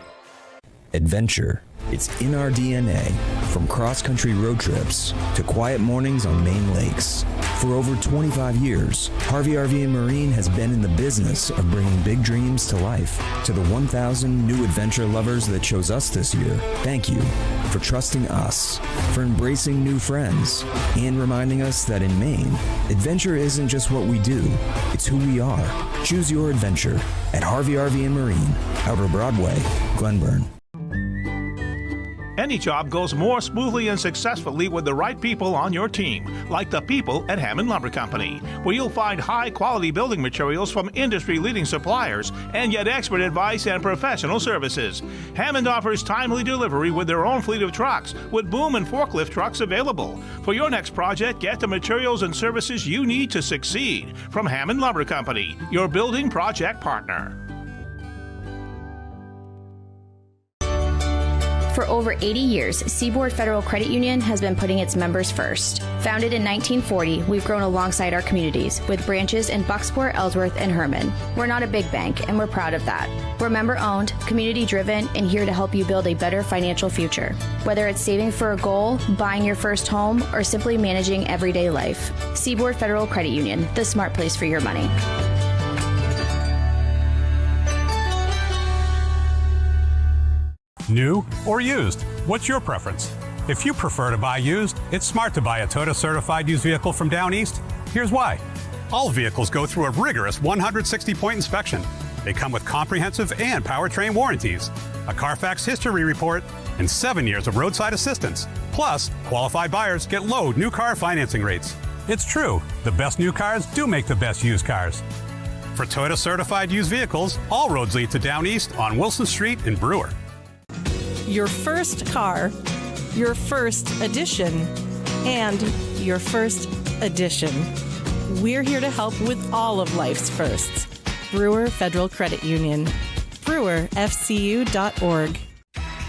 Adventure. It's in our DNA, from cross-country road trips to quiet mornings on Maine lakes. For over 25 years, Harvey RV and Marine has been in the business of bringing big dreams to life. To the 1,000 new adventure lovers that chose us this year, thank you for trusting us, for embracing new friends, and reminding us that in Maine, adventure isn't just what we do, it's who we are. Choose your adventure at Harvey RV and Marine, Outer Broadway, Glenburn. Any job goes more smoothly and successfully with the right people on your team, like the people at Hammond Lumber Company, where you'll find high-quality building materials from industry-leading suppliers and get expert advice and professional services. Hammond offers timely delivery with their own fleet of trucks, with boom and forklift trucks available. For your next project, get the materials and services you need to succeed from Hammond Lumber Company, your building project partner. For over 80 years, Seaboard Federal Credit Union has been putting its members first. Founded in 1940, we've grown alongside our communities with branches in Bucksport, Ellsworth, and Herman. We're not a big bank, and we're proud of that. We're member-owned, community-driven, and here to help you build a better financial future. Whether it's saving for a goal, buying your first home, or simply managing everyday life, Seaboard Federal Credit Union, the smart place for your money. New or used? What's your preference? If you prefer to buy used, it's smart to buy a Toyota certified used vehicle from Down East. Here's why. All vehicles go through a rigorous 160-point inspection. They come with comprehensive and powertrain warranties, a Carfax history report, and 7 years of roadside assistance. Plus, qualified buyers get low new car financing rates. It's true, the best new cars do make the best used cars. For Toyota certified used vehicles, all roads lead to Down East on Wilson Street in Brewer. Your first car, your first edition, and your first edition. We're here to help with all of life's firsts. Brewer Federal Credit Union. BrewerFCU.org.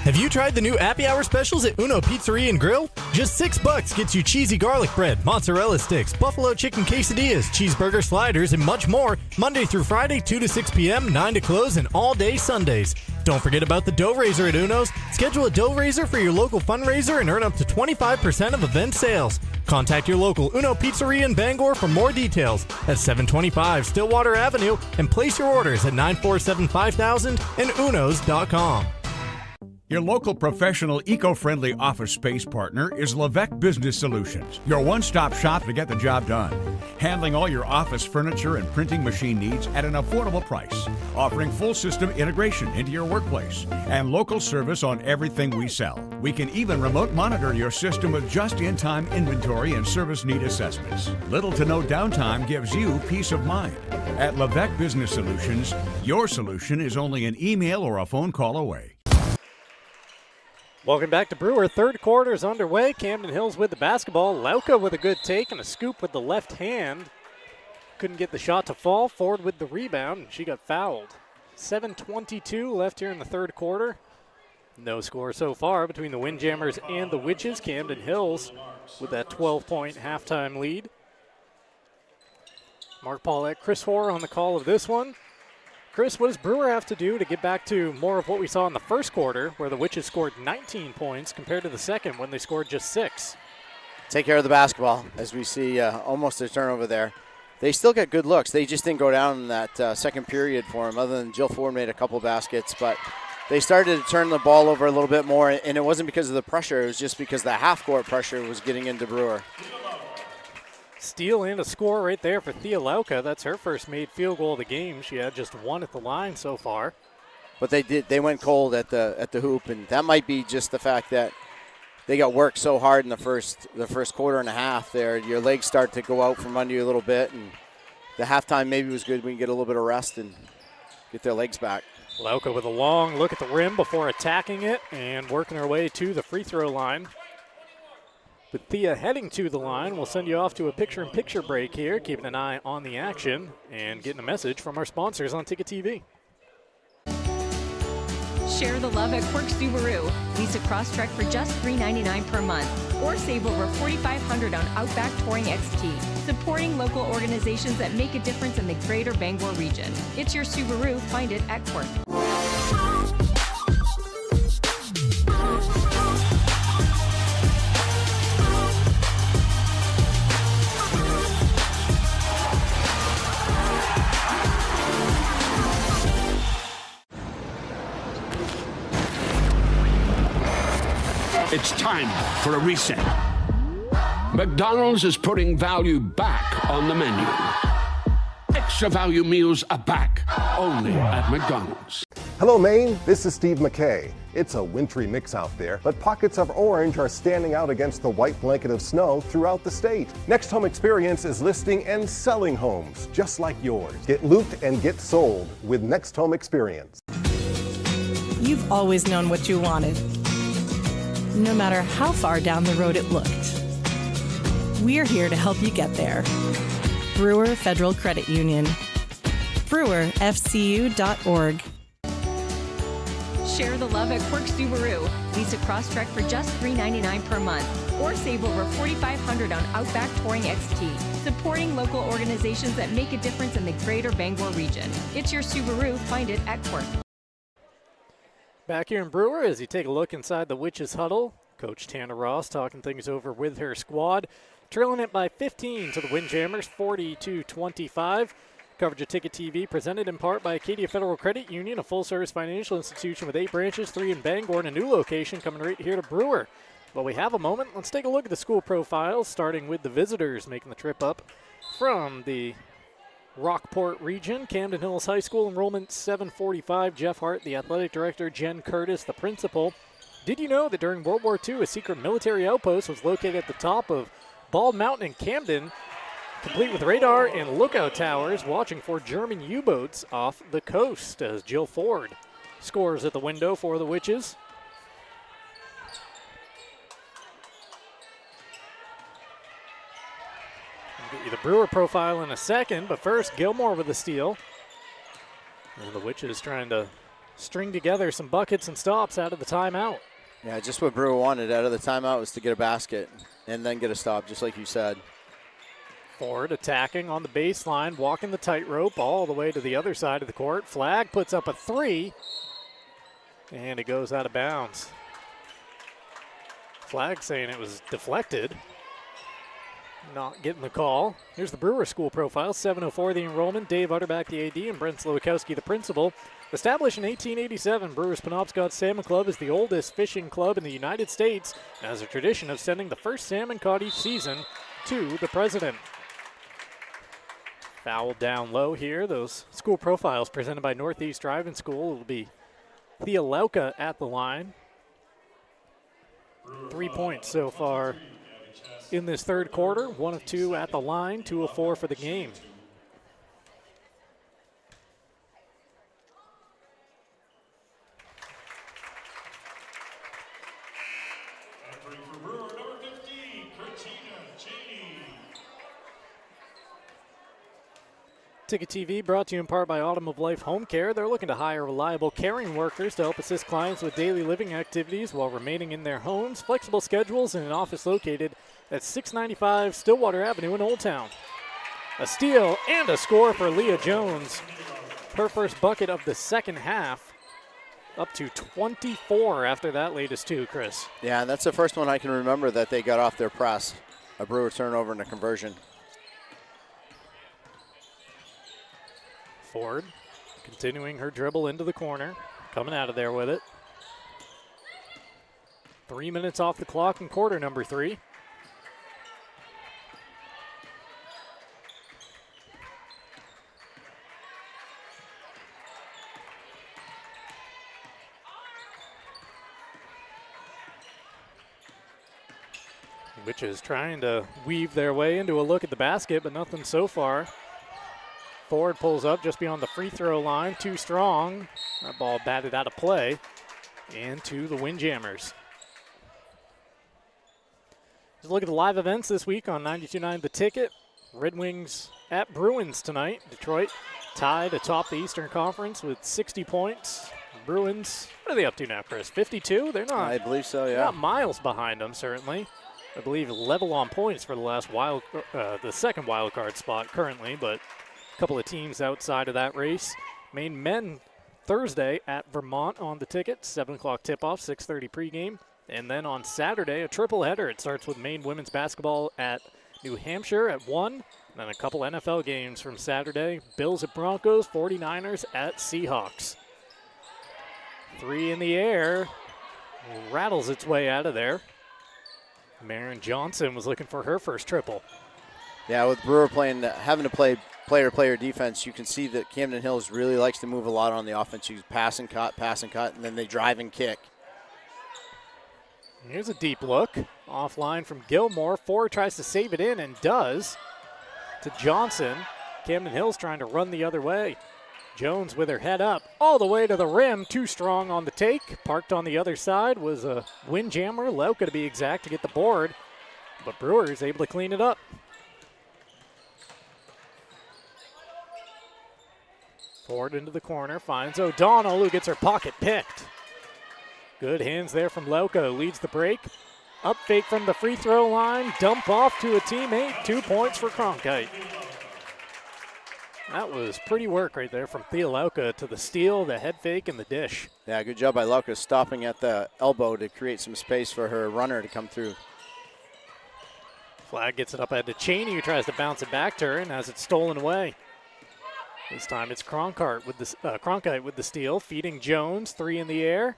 Have you tried the new Happy Hour specials at Uno Pizzeria and Grill? Just $6 gets you cheesy garlic bread, mozzarella sticks, buffalo chicken quesadillas, cheeseburger sliders, and much more, Monday through Friday, 2 to 6 p.m., 9 to close, and all day Sundays. Don't forget about the dough raiser at Uno's. Schedule a dough raiser for your local fundraiser and earn up to 25% of event sales. Contact your local Uno Pizzeria in Bangor for more details at 725 Stillwater Avenue and place your orders at 947-5000 and unos.com. Your local professional, eco-friendly office space partner is Levesque Business Solutions, your one-stop shop to get the job done. Handling all your office furniture and printing machine needs at an affordable price. Offering full system integration into your workplace and local service on everything we sell. We can even remote monitor your system with just-in-time inventory and service need assessments. Little to no downtime gives you peace of mind. At Levesque Business Solutions, your solution is only an email or a phone call away. Welcome back to Brewer. Third quarter is underway. Camden Hills with the basketball. Lauka with a good take and a scoop with the left hand. Couldn't get the shot to fall. Ford with the rebound, and she got fouled. 7:22 left here in the third quarter. No score so far between the Windjammers and the Witches. Camden Hills with that 12-point halftime lead. Mark Paulette, Chris Hoare on the call of this one. Chris, what does Brewer have to do to get back to more of what we saw in the first quarter, where the Witches scored 19 points compared to the second when they scored just 6? Take care of the basketball, as we see almost a turnover there. They still get good looks. They just didn't go down in that second period for them, other than Jill Ford made a couple baskets. But they started to turn the ball over a little bit more, and it wasn't because of the pressure. It was just because the half-court pressure was getting into Brewer. Steal and a score right there for Thea Lauka. That's her first made field goal of the game. She had just one at the line so far. But they went cold at the hoop, and that might be just the fact that they got worked so hard in the first quarter and a half there. Your legs start to go out from under you a little bit, and the halftime maybe was good. We can get a little bit of rest and get their legs back. Lauka with a long look at the rim before attacking it and working her way to the free throw line. With Thea heading to the line, we'll send you off to a picture-in-picture break here, keeping an eye on the action and getting a message from our sponsors on Ticket TV. Share the love at Quirk Subaru. Lease a Crosstrek for just $399 per month, or save over $4,500 on Outback Touring XT. Supporting local organizations that make a difference in the greater Bangor region. It's your Subaru. Find it at Quirk. It's time for a reset. McDonald's is putting value back on the menu. Extra value meals are back, only at McDonald's. Hello, Maine. This is Steve McKay. It's a wintry mix out there, but pockets of orange are standing out against the white blanket of snow throughout the state. Next Home Experience is listing and selling homes just like yours. Get looped and get sold with Next Home Experience. You've always known what you wanted, no matter how far down the road it looked. We're here to help you get there. Brewer Federal Credit Union. BrewerFCU.org. Share the love at Quirk Subaru. Lease a Crosstrek for just $399 per month, or save over $4,500 on Outback Touring XT. Supporting local organizations that make a difference in the greater Bangor region. It's your Subaru. Find it at Quirk. Back here in Brewer, as you take a look inside the Witches huddle, Coach Tanner Ross talking things over with her squad, trailing it by 15 to the Windjammers, 40-25. Coverage of Ticket TV presented in part by Acadia Federal Credit Union, a full-service financial institution with 8 branches, 3 in Bangor, and a new location coming right here to Brewer. While we have a moment, let's take a look at the school profiles, starting with the visitors making the trip up from the Rockport region. Camden Hills High School enrollment 745. Jeff Hart, the athletic director. Jen Curtis, the principal. Did you know that during World War II, a secret military outpost was located at the top of Bald Mountain in Camden, complete with radar and lookout towers watching for German U-boats off the coast, as Jill Ford scores at the window for the Witches. I'll get you the Brewer profile in a second, but first, Gilmore with the steal. And the Witches trying to string together some buckets and stops out of the timeout. Yeah, just what Brewer wanted out of the timeout was to get a basket and then get a stop, just like you said. Ford attacking on the baseline, walking the tightrope all the way to the other side of the court. Flag puts up a 3, and it goes out of bounds. Flag saying it was deflected. not getting the call. Here's the Brewer school profile. 704 the enrollment. Dave Utterback, the AD, and Brent Slowikowski, the principal. Established in 1887, Brewers Penobscot Salmon Club is the oldest fishing club in the United States and has a tradition of sending the first salmon caught each season to the president. Foul down low here. Those school profiles presented by Northeast Driving School. It will be Thea Lauka at the line. 3 points so far in this third quarter. 1 of 2 at the line, 2 of 4 for the game. Ticket TV brought to you in part by Autumn of Life Home Care. They're looking to hire reliable caring workers to help assist clients with daily living activities while remaining in their homes. Flexible schedules and an office located at 695 Stillwater Avenue in Old Town. A steal and a score for Leah Jones. Her first bucket of the second half. Up to 24 after that latest 2, Chris. Yeah, and that's the first one I can remember that they got off their press. A Brewer turnover and a conversion. Ford continuing her dribble into the corner, coming out of there with it. 3 minutes off the clock in quarter number 3. Which is trying to weave their way into a look at the basket, but nothing so far. Ford pulls up just beyond the free throw line, too strong. That ball batted out of play and to the Windjammers. Just look at the live events this week on 92.9 The Ticket. Red Wings at Bruins tonight. Detroit tied atop the Eastern Conference with 60 points. Bruins, what are they up to now, Chris? 52? They're not. I believe so, yeah. Not miles behind them, certainly. I believe level on points for the the second wild card spot currently, but couple of teams outside of that race. Maine men Thursday at Vermont on The Ticket, 7 o'clock tip-off, 6:30 pregame. And then on Saturday, a triple header. It starts with Maine women's basketball at New Hampshire at 1. And then a couple NFL games from Saturday. Bills at Broncos, 49ers at Seahawks. 3 in the air. Rattles its way out of there. Maren Johnson was looking for her first triple. Yeah, with Brewer having to play player-to-player defense, you can see that Camden Hills really likes to move a lot on the offense. You pass and cut, and then they drive and kick. Here's a deep look. Offline from Gilmore. Ford tries to save it in and does. To Johnson. Camden Hills trying to run the other way. Jones with her head up all the way to the rim. Too strong on the take. Parked on the other side was a Windjammer. Lauka to be exact to get the board. But Brewer is able to clean it up. Ford into the corner, finds O'Donnell, who gets her pocket picked. Good hands there from Lauka, leads the break. Up fake from the free throw line, dump off to a teammate, 2 points for Cronkite. That was pretty work right there from Thea Lauka to the steal, the head fake, and the dish. Yeah, good job by Lauka stopping at the elbow to create some space for her runner to come through. Flag gets it up ahead to Cheney, who tries to bounce it back to her and has it stolen away. This time it's Cronkite with the steal, feeding Jones, 3 in the air.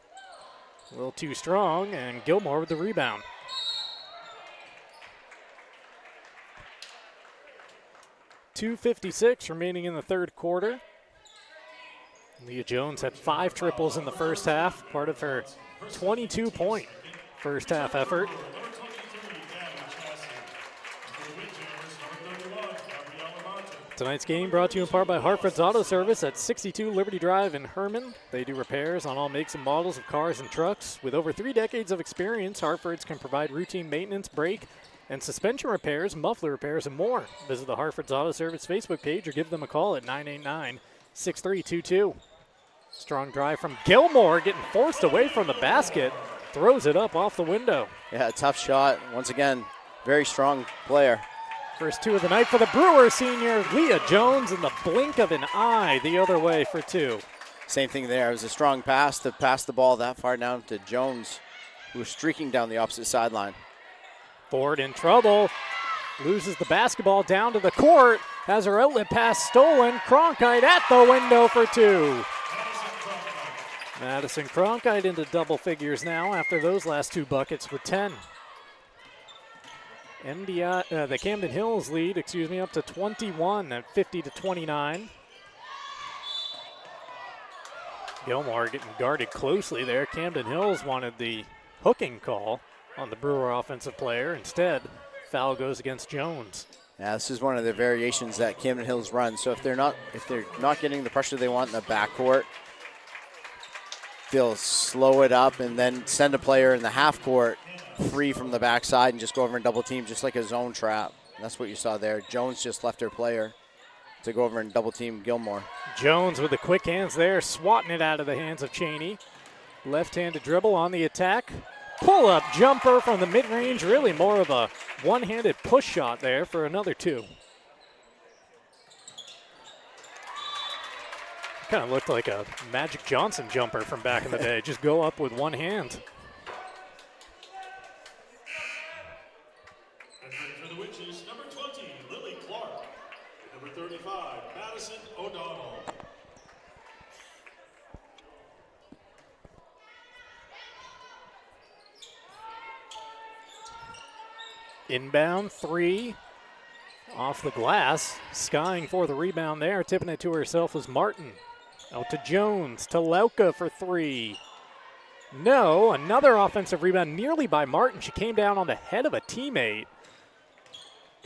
A little too strong, and Gilmore with the rebound. .256 remaining in the third quarter. Leah Jones had 5 triples in the first half, part of her 22-point first half effort. Tonight's game brought to you in part by Hartford's Auto Service at 62 Liberty Drive in Herman. They do repairs on all makes and models of cars and trucks. With over 3 decades of experience, Hartford's can provide routine maintenance, brake, and suspension repairs, muffler repairs, and more. Visit the Hartford's Auto Service Facebook page or give them a call at 989-6322. Strong drive from Gilmore, getting forced away from the basket. Throws it up off the window. Yeah, tough shot. Once again, very strong player. First 2 of the night for the Brewer senior, Leah Jones, in the blink of an eye the other way for 2. Same thing there. It was a strong pass to pass the ball that far down to Jones, who was streaking down the opposite sideline. Ford in trouble. loses the basketball down to the court, has her outlet pass stolen. Cronkite at the window for 2. Madison Cronkite into double figures now after those last 2 buckets with 10. The Camden Hills lead, up to 21 at 50-29. Gilmore getting guarded closely there. Camden Hills wanted the hooking call on the Brewer offensive player. Instead, foul goes against Jones. Yeah, this is one of the variations that Camden Hills run. So if they're not getting the pressure they want in the backcourt, they'll slow it up and then send a player in the half court free from the backside and just go over and double team, just like a zone trap. And that's what you saw there. Jones just left her player to go over and double team Gilmore. Jones with the quick hands there, swatting it out of the hands of Cheney. Left-handed dribble on the attack. Pull-up jumper from the mid-range, really more of a one-handed push shot there for another 2. Kind of looked like a Magic Johnson jumper from back in the day. Just go up with one hand. For the Witches, number 20, Lily Clark. Number 35, Madison O'Donnell. Inbound 3 off the glass. Skying for the rebound there. Tipping it to herself was Martin. Out to Jones, to Lauka for 3. No, another offensive rebound nearly by Martin. She came down on the head of a teammate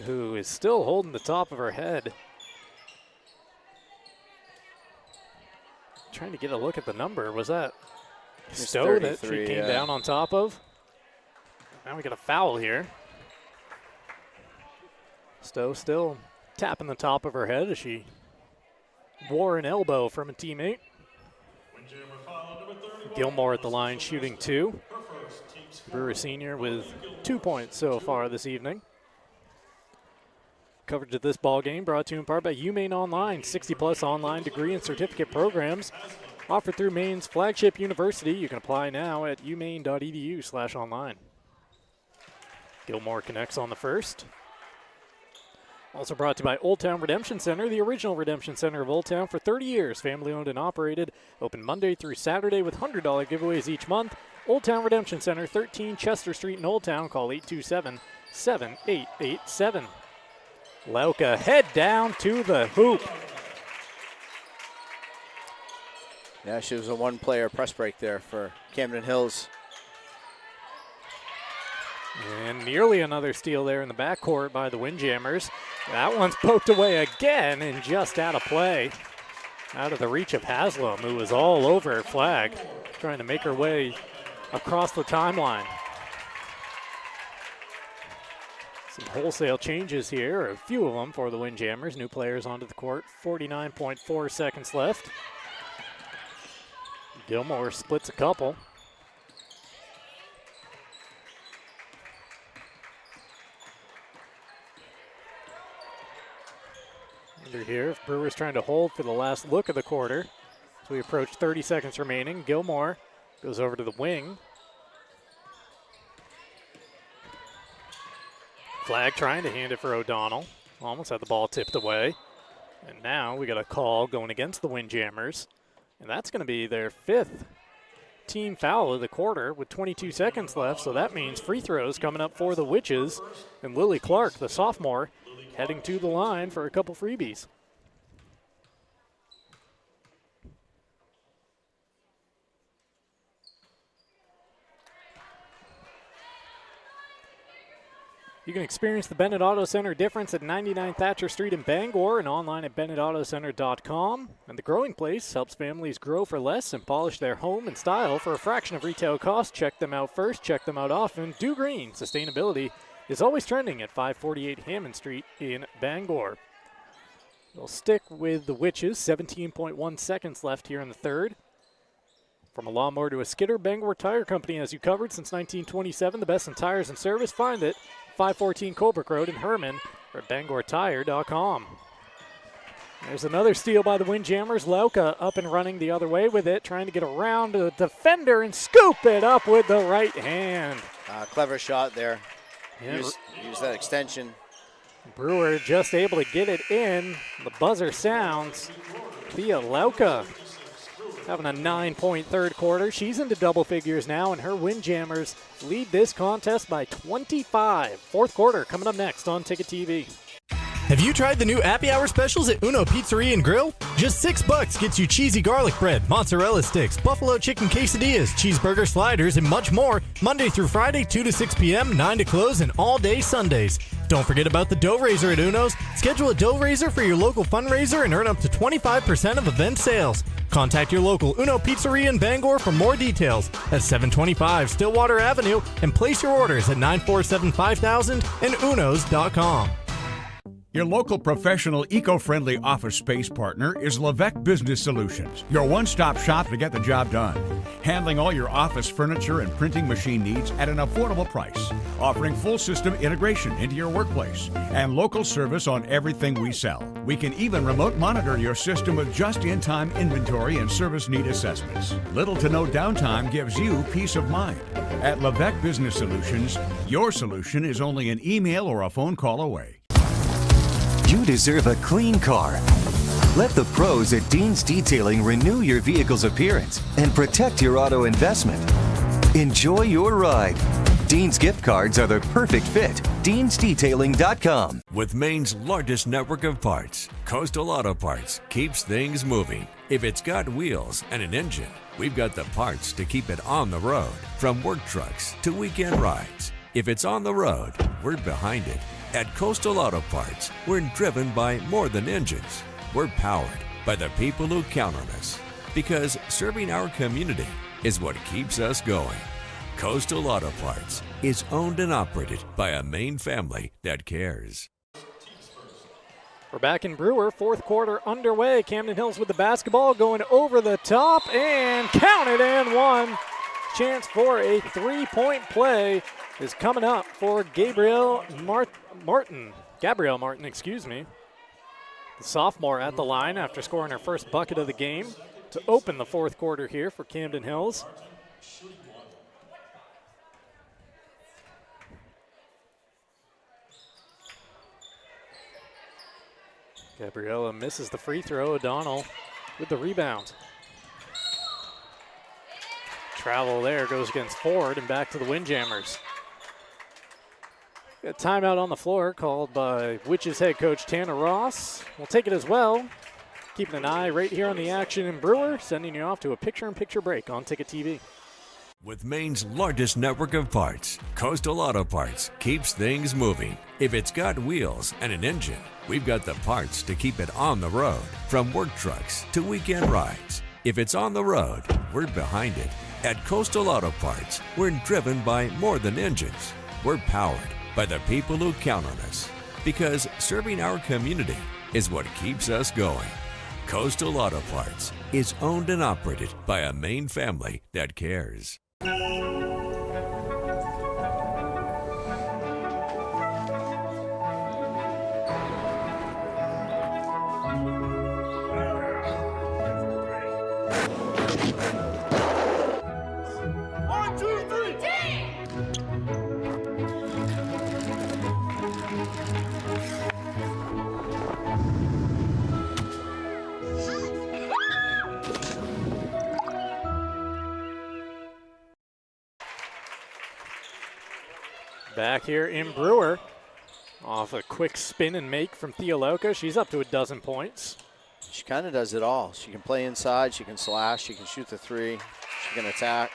who is still holding the top of her head. Trying to get a look at the number. Was that Stowe that she came down on top of? Now we got a foul here. Stowe still tapping the top of her head as she wore an elbow from a teammate. Gilmore at the line shooting 2. Brewer senior with 2 points so far this evening. Coverage of this ball game brought to you in part by Maine Online, 60-plus online degree and certificate programs offered through Maine's flagship university. You can apply now at umaine.edu/online. Gilmore connects on the first. Also brought to you by Old Town Redemption Center, the original redemption center of Old Town for 30 years. Family owned and operated. Open Monday through Saturday with $100 giveaways each month. Old Town Redemption Center, 13 Chester Street in Old Town. Call 827-7887. Lauka head down to the hoop. Yeah, she was a one-player press break there for Camden Hills. And nearly another steal there in the backcourt by the Windjammers. That one's poked away again and just out of play. Out of the reach of Haslam, who was all over her flag, trying to make her way across the timeline. Some wholesale changes here, a few of them for the Windjammers. New players onto the court, 49.4 seconds left. Gilmore splits a couple. Under here, Brewer's trying to hold for the last look of the quarter. So we approach 30 seconds remaining. Gilmore goes over to the wing. Flag trying to hand it for O'Donnell. Almost had the ball tipped away. And now we got a call going against the Windjammers. And that's going to be their 5th team foul of the quarter with 22 seconds left. So that means free throws coming up for the Witches. And Lily Clark, the sophomore, heading to the line for a couple freebies. You can experience the Bennett Auto Center difference at 99 Thatcher Street in Bangor and online at BennettAutoCenter.com. And the Growing Place helps families grow for less and polish their home and style for a fraction of retail cost. Check them out first, check them out often. Do Green, sustainability is always trending at 548 Hammond Street in Bangor. We'll stick with the Witches, 17.1 seconds left here in the third. From a lawnmower to a skidder, Bangor Tire Company has you covered since 1927. The best in tires and service. Find it 514 Colebrook Road in Herman or at BangorTire.com. There's another steal by the Windjammers. Lauka up and running the other way with it, trying to get around the defender and scoop it up with the right hand. Clever shot there. Yeah. Use that extension. Brewer just able to get it in. The buzzer sounds. Thea Lauka having a 9-point third quarter. She's into double figures now, and her Windjammers lead this contest by 25. Fourth quarter coming up next on Ticket TV. Have you tried the new happy hour specials at Uno Pizzeria and Grill? Just $6 gets you cheesy garlic bread, mozzarella sticks, buffalo chicken quesadillas, cheeseburger sliders, and much more. Monday through Friday, 2 to 6 p.m., 9 to close, and all day Sundays. Don't forget about the dough raiser at Uno's. Schedule a dough raiser for your local fundraiser and earn up to 25% of event sales. Contact your local Uno Pizzeria in Bangor for more details at 725 Stillwater Avenue and place your orders at 947-5000 and unos.com. Your local professional eco-friendly office space partner is Levesque Business Solutions, your one-stop shop to get the job done. Handling all your office furniture and printing machine needs at an affordable price. Offering full system integration into your workplace and local service on everything we sell. We can even remote monitor your system with just-in-time inventory and service need assessments. Little to no downtime gives you peace of mind. At Levesque Business Solutions, your solution is only an email or a phone call away. You deserve a clean car. Let the pros at Dean's Detailing renew your vehicle's appearance and protect your auto investment. Enjoy your ride. Dean's gift cards are the perfect fit. Dean'sDetailing.com. With Maine's largest network of parts, Coastal Auto Parts keeps things moving. If it's got wheels and an engine, we've got the parts to keep it on the road. From work trucks to weekend rides. If it's on the road, we're behind it. At Coastal Auto Parts, we're driven by more than engines. We're powered by the people who count on us. Because serving our community is what keeps us going. Coastal Auto Parts is owned and operated by a Maine family that cares. We're back in Brewer, fourth quarter underway. Camden Hills with the basketball going over the top and counted and one. Chance for a three-point play is coming up for Gabrielle Martin, the sophomore at the line after scoring her first bucket of the game to open the fourth quarter here for Camden Hills. Gabriella misses the free throw. O'Donnell with the rebound. Travel there goes against Ford and back to the Windjammers. A timeout on the floor called by Witches head coach Tanner Ross. We'll take it as well. Keeping an eye right here on the action in Brewer, sending you off to a picture-in-picture break on Ticket TV. With Maine's largest network of parts, Coastal Auto Parts keeps things moving. If it's got wheels and an engine, we've got the parts to keep it on the road. From work trucks to weekend rides. If it's on the road, we're behind it. At Coastal Auto Parts, we're driven by more than engines. We're powered by the people who count on us. Because serving our community is what keeps us going. Coastal Auto Parts is owned and operated by a Maine family that cares. Back here in Brewer, off a quick spin and make from Thea Lauka. She's up to 12 points. She kind of does it all. She can play inside, she can slash, she can shoot the three, she can attack.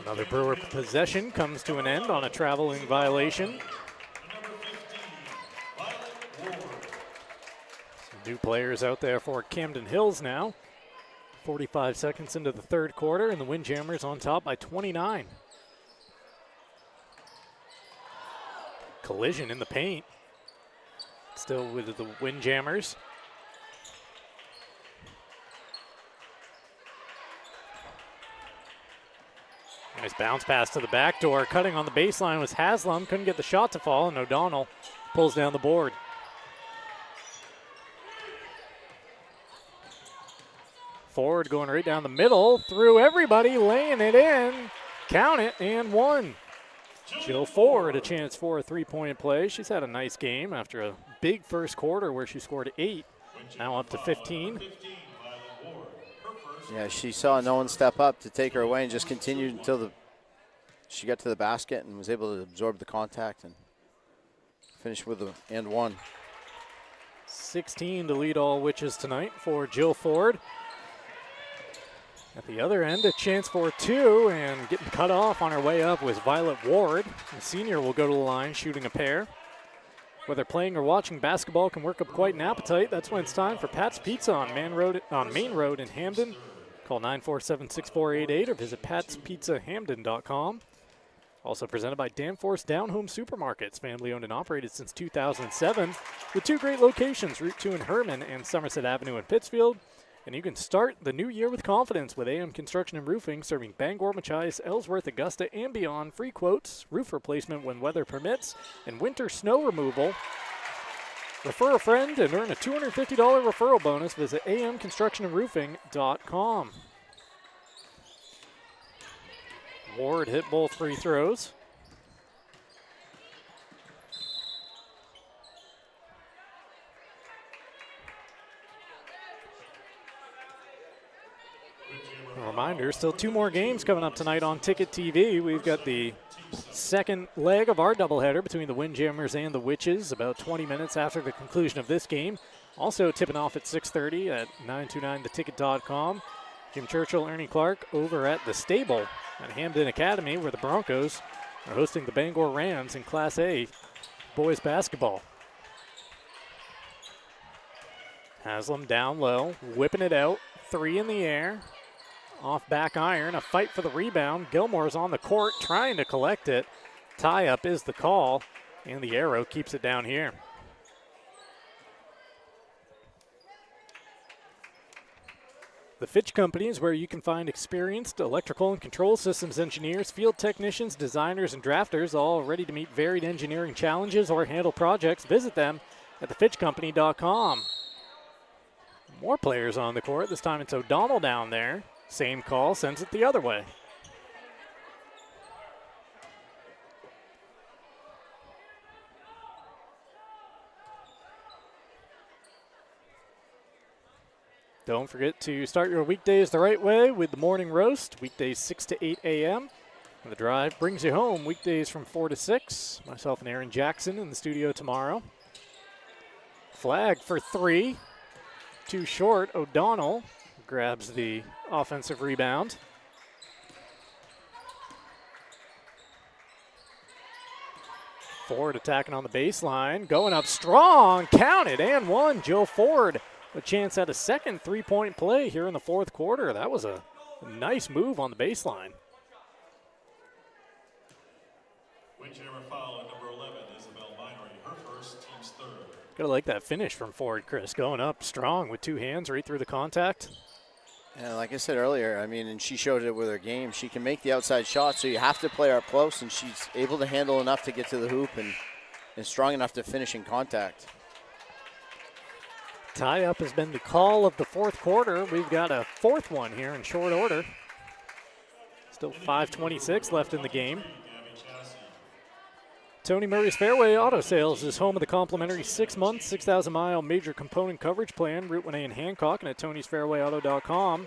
Another Brewer possession comes to an end on a traveling violation. Some new players out there for Camden Hills now. 45 seconds into the third quarter, and the Windjammers on top by 29. Collision in the paint. Still with the Windjammers. Nice bounce pass to the back door. Cutting on the baseline was Haslam. Couldn't get the shot to fall, and O'Donnell pulls down the board. Ford going right down the middle. Through everybody, laying it in. Count it, and one. Jill Ford, a chance for a three-point play. She's had a nice game after a big first quarter where she scored 8, now up to 15. Yeah, she saw no one step up to take her away and just continued until she got to the basket and was able to absorb the contact and finish with the and one. 16 to lead all Witches tonight for Jill Ford. At the other end, a chance for 2, and getting cut off on her way up was Violet Ward. The senior will go to the line shooting a pair. Whether playing or watching basketball can work up quite an appetite, that's when it's time for Pat's Pizza on Main Road in Hamden. Call 947-6488 or visit patspizzahamden.com. Also presented by Danforth Down Home Supermarkets, family owned and operated since 2007, with 2 great locations, Route 2 in Herman and Somerset Avenue in Pittsfield. And you can start the new year with confidence with AM Construction and Roofing, serving Bangor, Machias, Ellsworth, Augusta, and beyond. Free quotes, roof replacement when weather permits, and winter snow removal. Refer a friend and earn a $250 referral bonus. Visit amconstructionandroofing.com. Ward hit both free throws. A reminder, still 2 more games coming up tonight on Ticket TV. We've got the second leg of our doubleheader between the Windjammers and the Witches about 20 minutes after the conclusion of this game. Also tipping off at 6:30 at 929theticket.com. Jim Churchill, Ernie Clark over at the Stable at Hamden Academy, where the Broncos are hosting the Bangor Rams in Class A boys basketball. Haslam down low, whipping it out, 3 in the air. Off back iron, a fight for the rebound. Gilmore's on the court trying to collect it. Tie-up is the call, and the arrow keeps it down here. The Fitch Company is where you can find experienced electrical and control systems engineers, field technicians, designers, and drafters, all ready to meet varied engineering challenges or handle projects. Visit them at thefitchcompany.com. More players on the court. This time it's O'Donnell down there. Same call, sends it the other way. Don't forget to start your weekdays the right way with the morning roast. Weekdays 6 to 8 a.m. And the drive brings you home weekdays from 4 to 6. Myself and Aaron Jackson in the studio tomorrow. Flag for 3. Too short. O'Donnell grabs the offensive rebound. Ford attacking on the baseline, going up strong, counted and one. Jill Ford, a chance at a second three-point play here in the fourth quarter. That was a nice move on the baseline. Windjammer foul at number 11, Isabel Minery, her first, team's third. Gotta like that finish from Ford, Chris, going up strong with 2 hands right through the contact. Yeah, like I said earlier, I mean, and she showed it with her game. She can make the outside shot, so you have to play her up close, and she's able to handle enough to get to the hoop and strong enough to finish in contact. Tie-up has been the call of the fourth quarter. We've got a fourth one here in short order. Still 5:26 left in the game. Tony Murray's Fairway Auto Sales is home of the complimentary 6-month, 6,000-mile major component coverage plan, Route 1A in Hancock and at Tony'sFairwayAuto.com.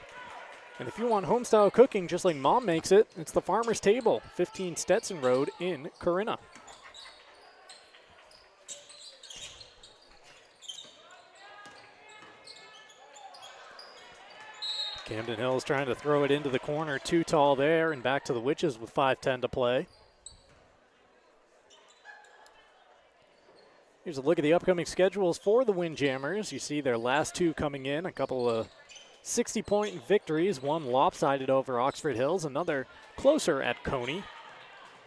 And if you want home-style cooking just like Mom makes it, it's the Farmer's Table, 15 Stetson Road in Corinna. Camden Hills trying to throw it into the corner, too tall there, and back to the Witches with 5:10 to play. Here's a look at the upcoming schedules for the Windjammers. You see their last 2 coming in, a couple of 60-point victories, one lopsided over Oxford Hills, another closer at Coney.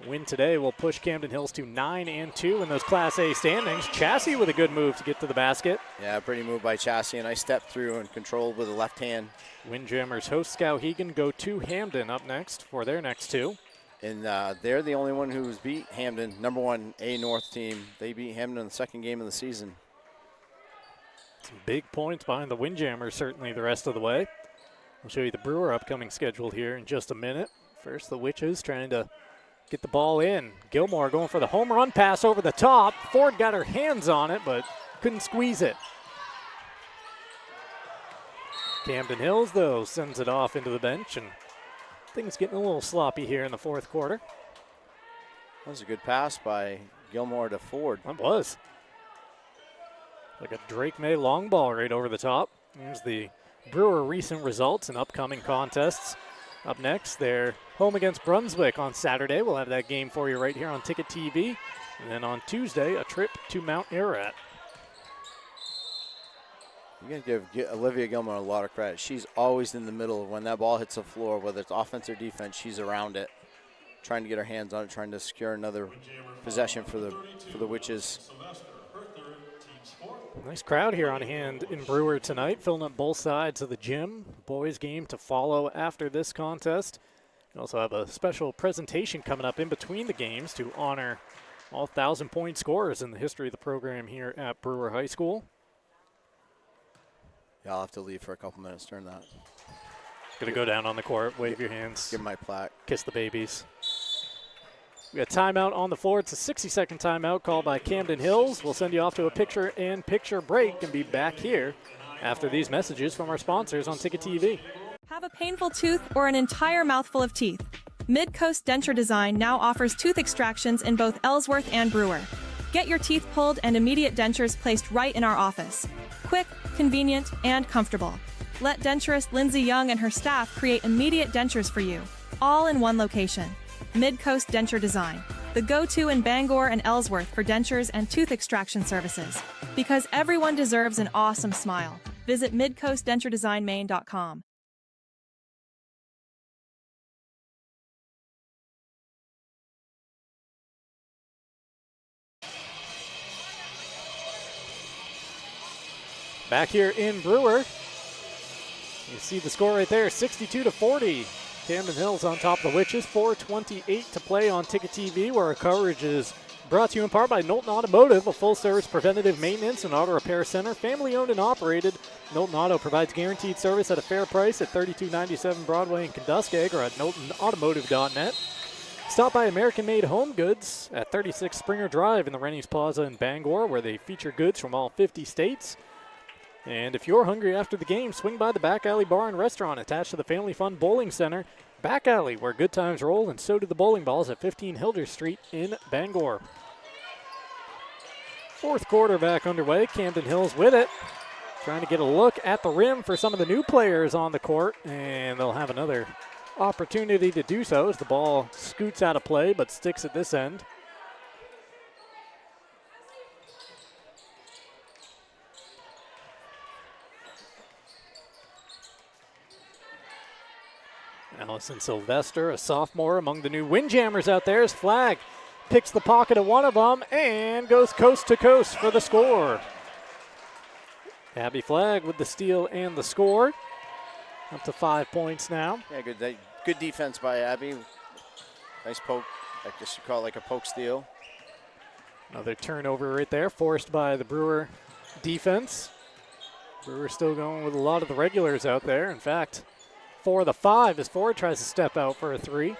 Win today will push Camden Hills to 9-2 in those Class A standings. Chassie with a good move to get to the basket. Yeah, pretty move by Chassie, and I stepped through and controlled with the left hand. Windjammers host Skowhegan go to Hamden up next for their next 2. And they're the only one who's beat Hamden, number 1 A North team. They beat Hamden in the second game of the season. Some big points behind the Windjammers certainly the rest of the way. I'll show you the Brewer upcoming schedule here in just a minute. First, the Witches trying to get the ball in. Gilmore going for the home run pass over the top. Ford got her hands on it, but couldn't squeeze it. Camden Hills, though, sends it off into the bench, and things getting a little sloppy here in the fourth quarter. That was a good pass by Gilmore to Ford. That was. Like a Drake May long ball right over the top. Here's the Brewer recent results and upcoming contests. Up next, they're home against Brunswick on Saturday. We'll have that game for you right here on Ticket TV. And then on Tuesday, a trip to Mount Ararat. You're going to give Olivia Gilmore a lot of credit. She's always in the middle. When that ball hits the floor, whether it's offense or defense, she's around it, trying to get her hands on it, trying to secure another possession for the Witches. Nice crowd here on hand in Brewer tonight, filling up both sides of the gym. Boys game to follow after this contest. We also have a special presentation coming up in between the games to honor all 1,000-point scorers in the history of the program here at Brewer High School. Yeah, I'll have to leave for a couple minutes during that. Gonna go down on the court, wave your hands. Give my plaque. Kiss the babies. We got timeout on the floor. It's a 60-second timeout called by Camden Hills. We'll send you off to a picture-in-picture break and be back here after these messages from our sponsors on Ticket TV. Have a painful tooth or an entire mouthful of teeth? Mid-Coast Denture Design now offers tooth extractions in both Ellsworth and Brewer. Get your teeth pulled and immediate dentures placed right in our office. Quick, convenient, and comfortable. Let denturist Lindsay Young and her staff create immediate dentures for you, all in one location. Mid-Coast Denture Design, the go-to in Bangor and Ellsworth for dentures and tooth extraction services. Because everyone deserves an awesome smile. Visit midcoastdenturedesignmaine.com. Back here in Brewer, you see the score right there, 62-40. Camden Hills on top of the Witches, 4:28 to play on Ticket TV, where our coverage is brought to you in part by Knowlton Automotive, a full-service preventative maintenance and auto repair center, family-owned and operated. Knowlton Auto provides guaranteed service at a fair price at 3297 Broadway in Kentuskeg or at knowltonautomotive.net. Stop by American-made home goods at 36 Springer Drive in the Rennie's Plaza in Bangor, where they feature goods from all 50 states. And if you're hungry after the game, swing by the Back Alley Bar and Restaurant attached to the Family Fun Bowling Center. Back Alley, where good times roll, and so do the bowling balls at 15 Hilders Street in Bangor. Fourth quarter back underway. Camden Hills with it. Trying to get a look at the rim for some of the new players on the court, and they'll have another opportunity to do so as the ball scoots out of play but sticks at this end. Allison Sylvester, a sophomore among the new Windjammers out there, as Flagg picks the pocket of one of them and goes coast to coast for the score. Abby Flagg with the steal and the score. Up to 5 points now. Yeah, good defense by Abby. Nice poke. I guess you call it like a poke steal. Another turnover right there, forced by the Brewer defense. Brewer still going with a lot of the regulars out there. In fact, 4 of the 5 as Ford tries to step out for a 3.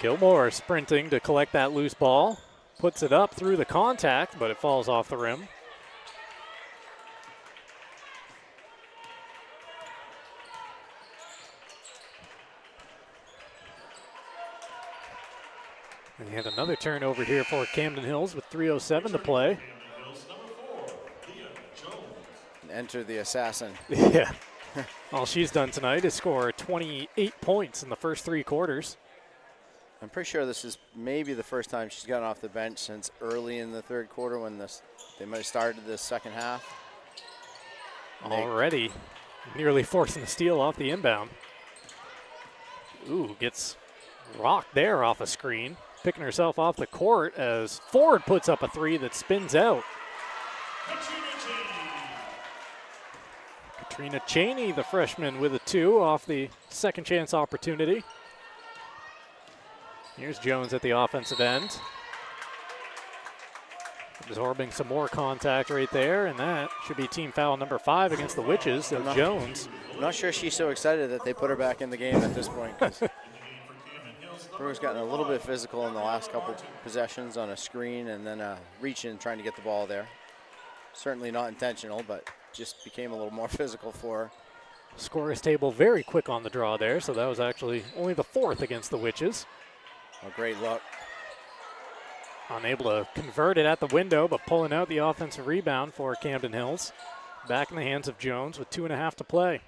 Gilmore sprinting to collect that loose ball. Puts it up through the contact, but it falls off the rim. And another turnover here for Camden Hills with 3:07 to play. Enter the assassin. Yeah. All she's done tonight is score 28 points in the first 3 quarters. I'm pretty sure this is maybe the first time she's gotten off the bench since early in the third quarter when they might have started the second half. Already nearly forcing the steal off the inbound. Ooh, gets rocked there off a screen. Picking herself off the court as Ford puts up a 3 that spins out. Katrina Cheney, the freshman, with a 2 off the second chance opportunity. Here's Jones at the offensive end. Absorbing some more contact right there, and that should be team foul number 5 against the Witches, so Jones. I'm not sure she's so excited that they put her back in the game at this point. Brewer's gotten a little bit physical in the last couple possessions on a screen and then reach in trying to get the ball there. Certainly not intentional, but just became a little more physical for her. Scorers table very quick on the draw there, so that was actually only the 4th against the Witches. A great look. Unable to convert it at the window, but pulling out the offensive rebound for Camden Hills. Back in the hands of Jones with 2.5 to play.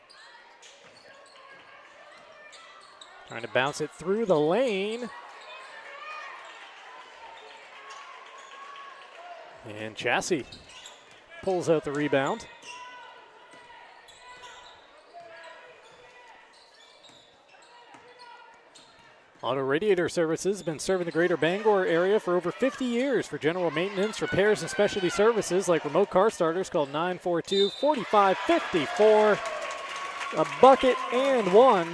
Trying to bounce it through the lane. And Chassis pulls out the rebound. Auto Radiator Services has been serving the greater Bangor area for over 50 years for general maintenance, repairs, and specialty services like remote car starters. Call 942-4554. A bucket and one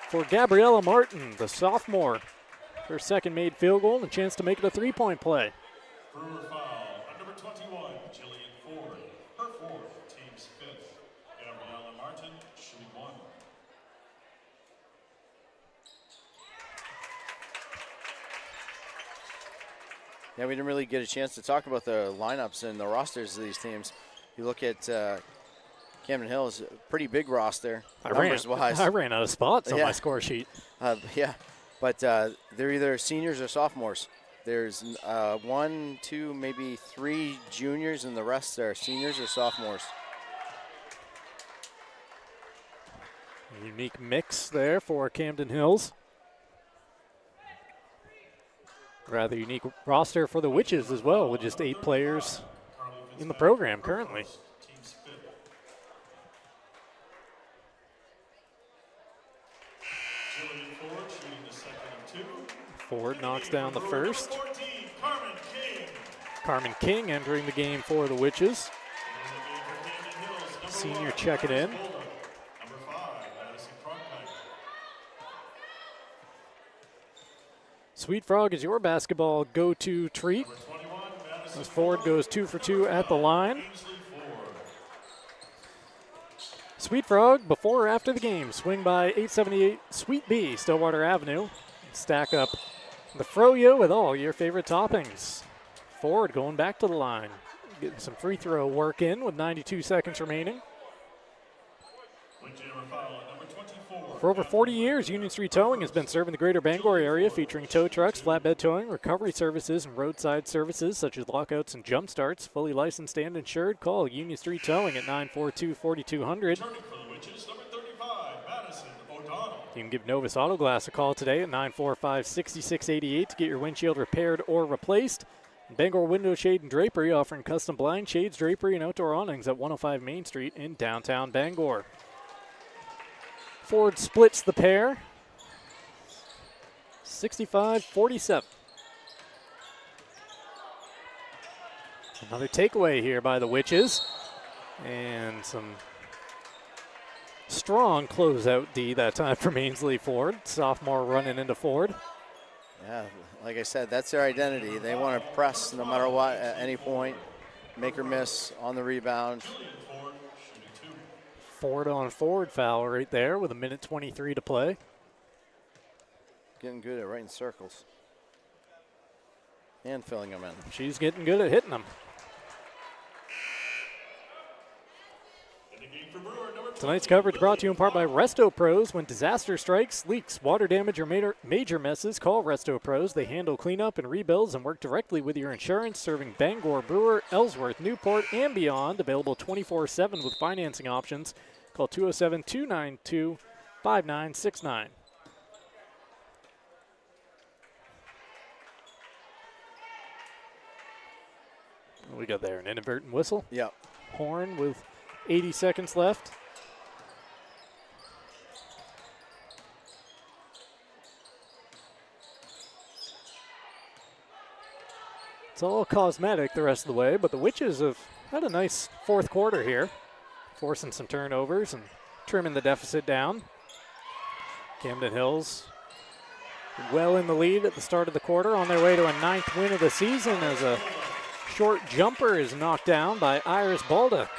for Gabriella Martin, the sophomore. Her second made field goal and a chance to make it a three-point play. Brewer foul on number 21, Jillian Ford. Her 4th, team's 5th. Gabriella Martin, shooting 1. Yeah, we didn't really get a chance to talk about the lineups and the rosters of these teams. You look at Camden Hills, a pretty big roster, numbers-wise. I ran out of spots on my score sheet. Yeah, but they're either seniors or sophomores. There's 1, 2, maybe 3 juniors, and the rest are seniors or sophomores. Unique mix there for Camden Hills. Rather unique roster for the Witches as well, with just 8 players in the program currently. Ford knocks down the first. Carmen King entering the game for the Witches. Senior checking in. Sweet Frog is your basketball go-to treat, as Ford goes 2 for 2 at the line. Sweet Frog, before or after the game, swing by 878 Sweet Bee, Stillwater Avenue. Stack up the froyo with all your favorite toppings. Ford going back to the line, getting some free throw work in with 92 seconds remaining. For over 40 years, Union Street Towing has been serving the greater Bangor area, featuring tow trucks, flatbed towing, recovery services, and roadside services such as lockouts and jump starts. Fully licensed and insured. Call Union Street Towing at 942-4200. You can give Novus Auto Glass a call today at 945-6688 to get your windshield repaired or replaced. Bangor Window Shade and Drapery, offering custom blind shades, drapery, and outdoor awnings at 105 Main Street in downtown Bangor. Ford splits the pair, 65-47. Another takeaway here by the Witches, and some strong closeout D that time for Mainsley Ford. Sophomore running into Ford. Yeah, like I said, that's their identity. They want to press no matter what at any point, make or miss on the rebound. Ford on Ford foul right there with 1:23 to play. Getting good at writing circles and filling them in. She's getting good at hitting them. Tonight's coverage brought to you in part by Resto Pros. When disaster strikes, leaks, water damage, or major messes, call Resto Pros. They handle cleanup and rebuilds and work directly with your insurance, serving Bangor, Brewer, Ellsworth, Newport, and beyond. Available 24/7 with financing options. Call 207-292-5969. What we got there, an inadvertent whistle? Yep. Horn with 80 seconds left. It's all cosmetic the rest of the way, but the Witches have had a nice fourth quarter here, forcing some turnovers and trimming the deficit down. Camden Hills well in the lead at the start of the quarter, on their way to a 9th win of the season as a Short jumper is knocked down by Iris Baldock,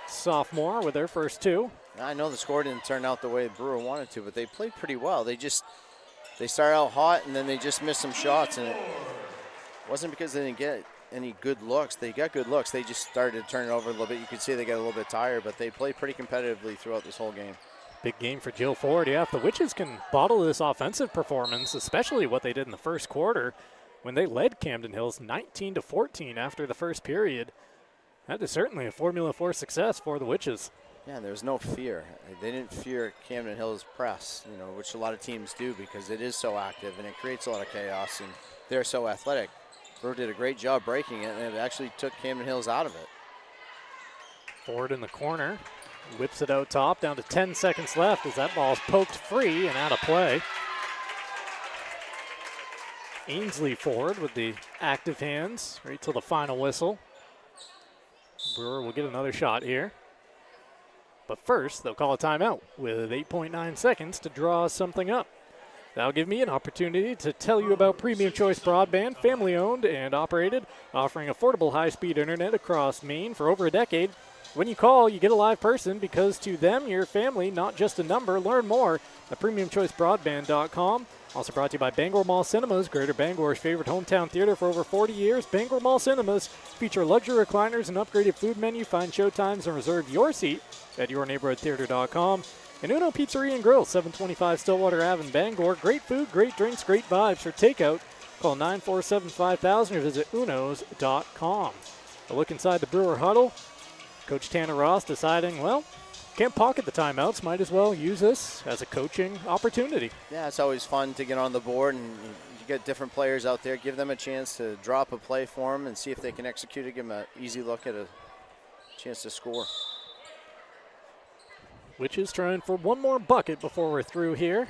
sophomore, with their first two. I know the score didn't turn out the way Brewer wanted to, but they played pretty well. They started out hot, and then they just missed some shots, and it wasn't because they didn't get any good looks. They got good looks. They just started to turn it over a little bit. You could see they got a little bit tired, but they played pretty competitively throughout this whole game. Big game for Jill Ford. Yeah, if the Witches can bottle this offensive performance, especially what they did in the first quarter when they led Camden Hills 19-14 after the first period, that is certainly a formula for success for the Witches. Yeah, there was no fear. They didn't fear Camden Hills' press, which a lot of teams do because it is so active and it creates a lot of chaos, and they're so athletic. Brewer did a great job breaking it, and it actually took Camden Hills out of it. Ford in the corner, whips it out top, down to 10 seconds left as that ball's poked free and out of play. Ainsley Ford with the active hands right till the final whistle. Brewer will get another shot here. But first, they'll call a timeout with 8.9 seconds to draw something up. That'll give me an opportunity to tell you about Premium Choice Broadband, family-owned and operated, offering affordable high-speed internet across Maine for over a decade. When you call, you get a live person because to them, your family, not just a number. Learn more at PremiumChoiceBroadband.com. Also brought to you by Bangor Mall Cinemas, Greater Bangor's favorite hometown theater for over 40 years. Bangor Mall Cinemas feature luxury recliners and upgraded food menu. Find showtimes and reserve your seat at yourneighborhoodtheater.com. And Uno Pizzeria and Grill, 725 Stillwater Ave in Bangor. Great food, great drinks, great vibes for takeout. Call 947-5000 or visit unos.com. A look inside the Brewer huddle. Coach Tanner Ross deciding, well, can't pocket the timeouts. Might as well use this as a coaching opportunity. Yeah, it's always fun to get on the board and you get different players out there. Give them a chance to drop a play for them and see if they can execute it. Give them an easy look at a chance to score. Witches trying for one more bucket before we're through here.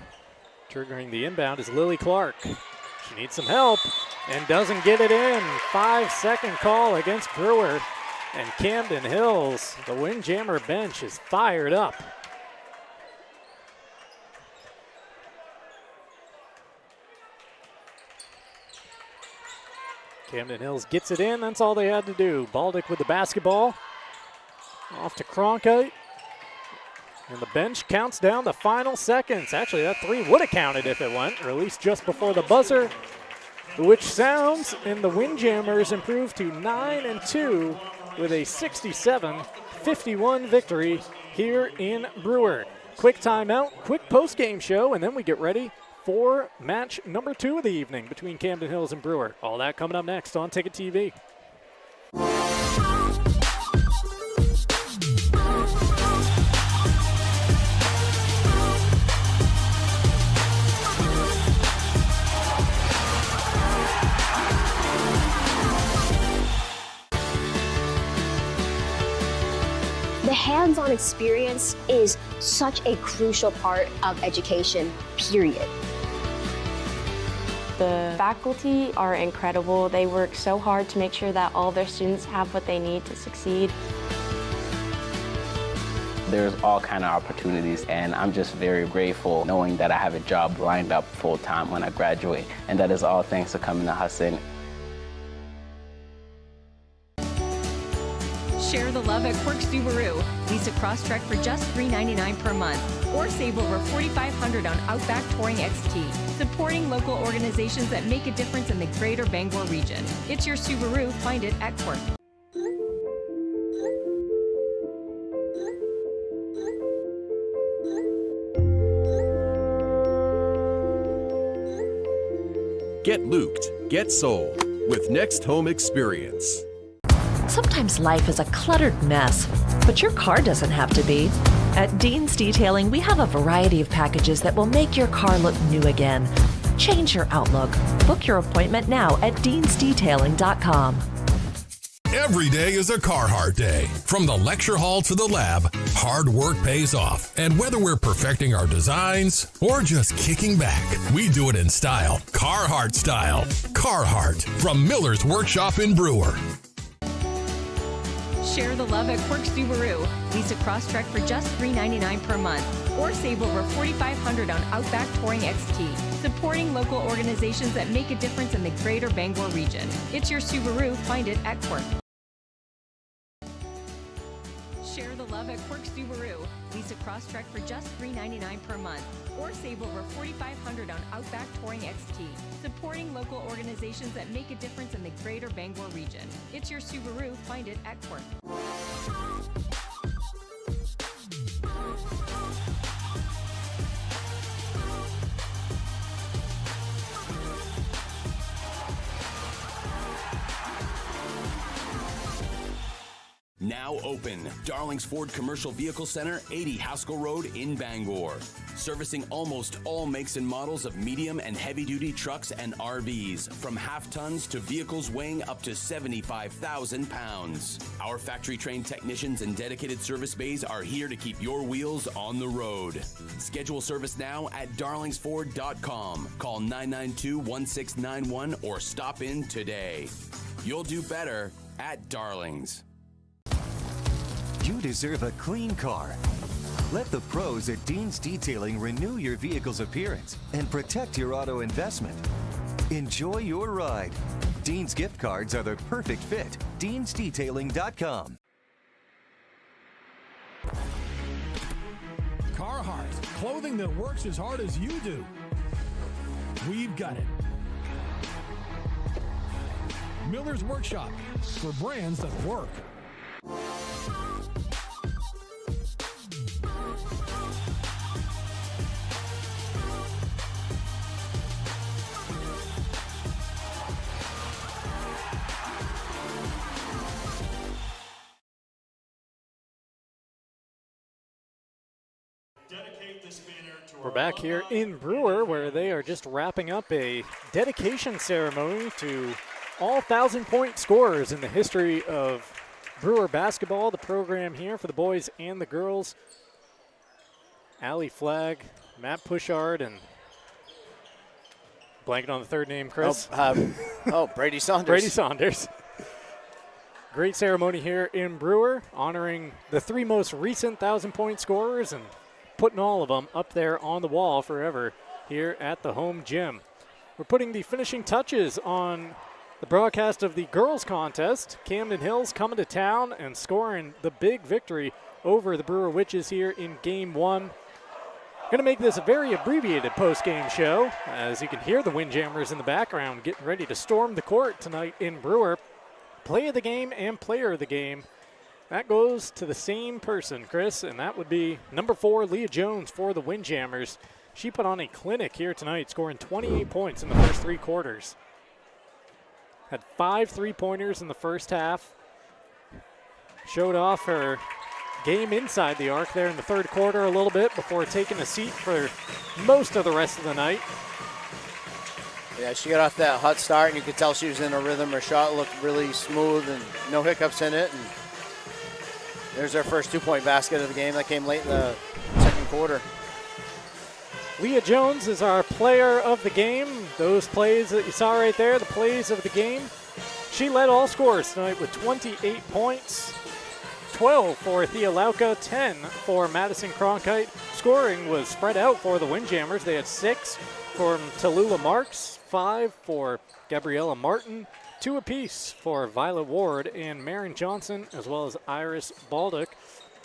Triggering the inbound is Lily Clark. She needs some help and doesn't get it in. 5-second call against Brewer. And Camden Hills, the Windjammer bench is fired up. Camden Hills gets it in. That's all they had to do. Baldock with the basketball. Off to Cronkite. And the bench counts down the final seconds. Actually, that three would have counted if it went, or at least just before the buzzer, which sounds, and the Windjammers improve to 9-2 with a 67-51 victory here in Brewer. Quick timeout, quick post-game show, and then we get ready for match number 2 of the evening between Camden Hills and Brewer. All that coming up next on Ticket TV. The hands-on experience is such a crucial part of education, period. The faculty are incredible. They work so hard to make sure that all their students have what they need to succeed. There's all kind of opportunities, and I'm just very grateful knowing that I have a job lined up full-time when I graduate, and that is all thanks to coming to Hudson. Share the love at Quirks Subaru. Lease a Crosstrek for just $399 per month, or save over $4,500 on Outback Touring XT. Supporting local organizations that make a difference in the Greater Bangor region. It's your Subaru. Find it at Quirk. Get looped, get sold with Next Home Experience. Sometimes life is a cluttered mess, but your car doesn't have to be. At Dean's Detailing, we have a variety of packages that will make your car look new again. Change your outlook. Book your appointment now at deansdetailing.com. Every day is a Carhartt day. From the lecture hall to the lab, hard work pays off. And whether we're perfecting our designs or just kicking back, we do it in style. Carhartt style. Carhartt from Miller's Workshop in Brewer. Share the love at Quirk Subaru. Lease a Crosstrek for just $399 per month, or save over $4,500 on Outback Touring XT. Supporting local organizations that make a difference in the greater Bangor region. It's your Subaru. Find it at Quirk. Share the love at Quirk Subaru. Lease a Crosstrek for just $399 per month, or save over $4,500 on Outback Touring XT. Supporting local organizations that make a difference in the greater Bangor region. It's your Subaru. Find it at Quirk. Now open, Darling's Ford Commercial Vehicle Center, 80 Haskell Road in Bangor. Servicing almost all makes and models of medium and heavy-duty trucks and RVs, from half-tons to vehicles weighing up to 75,000 pounds. Our factory-trained technicians and dedicated service bays are here to keep your wheels on the road. Schedule service now at darlingsford.com. Call 992-1691 or stop in today. You'll do better at Darling's. You deserve a clean car. Let the pros at Dean's Detailing renew your vehicle's appearance and protect your auto investment. Enjoy your ride. Dean's gift cards are the perfect fit. Dean'sDetailing.com. Carhartt, clothing that works as hard as you do. We've got it. Miller's Workshop, for brands that work. We're back here in Brewer, where they are just wrapping up a dedication ceremony to all 1,000-point scorers in the history of Brewer basketball, the program here for the boys and the girls. Allie Flagg, Matt Pushard, and blanking on the third name, Chris. Brady Saunders. Brady Saunders. Great ceremony here in Brewer, honoring the three most recent 1,000-point scorers and putting all of them up there on the wall forever here at the home gym. We're putting the finishing touches on the broadcast of the girls contest. Camden Hills coming to town and scoring the big victory over the Brewer Witches here in game one. Going to make this a very abbreviated post-game show, as you can hear the Windjammers in the background getting ready to storm the court tonight in Brewer. Play of the game and player of the game, that goes to the same person, Chris, and that would be number 4, Leah Jones for the Windjammers. She put on a clinic here tonight, scoring 28 points in the first 3 quarters. Had 5 3-pointers in the first half. Showed off her game inside the arc there in the third quarter a little bit before taking a seat for most of the rest of the night. Yeah, she got off that hot start, and you could tell she was in a rhythm. Her shot looked really smooth and no hiccups in it. And there's our first 2-point basket of the game. That came late in the second quarter. Leah Jones is our player of the game. Those plays that you saw right there, the plays of the game. She led all scorers tonight with 28 points. 12 for Thea Lauka, 10 for Madison Cronkite. Scoring was spread out for the Windjammers. They had 6 from Tallulah Marks, 5 for Gabriella Martin, 2 apiece for Violet Ward and Marin Johnson, as well as Iris Baldock.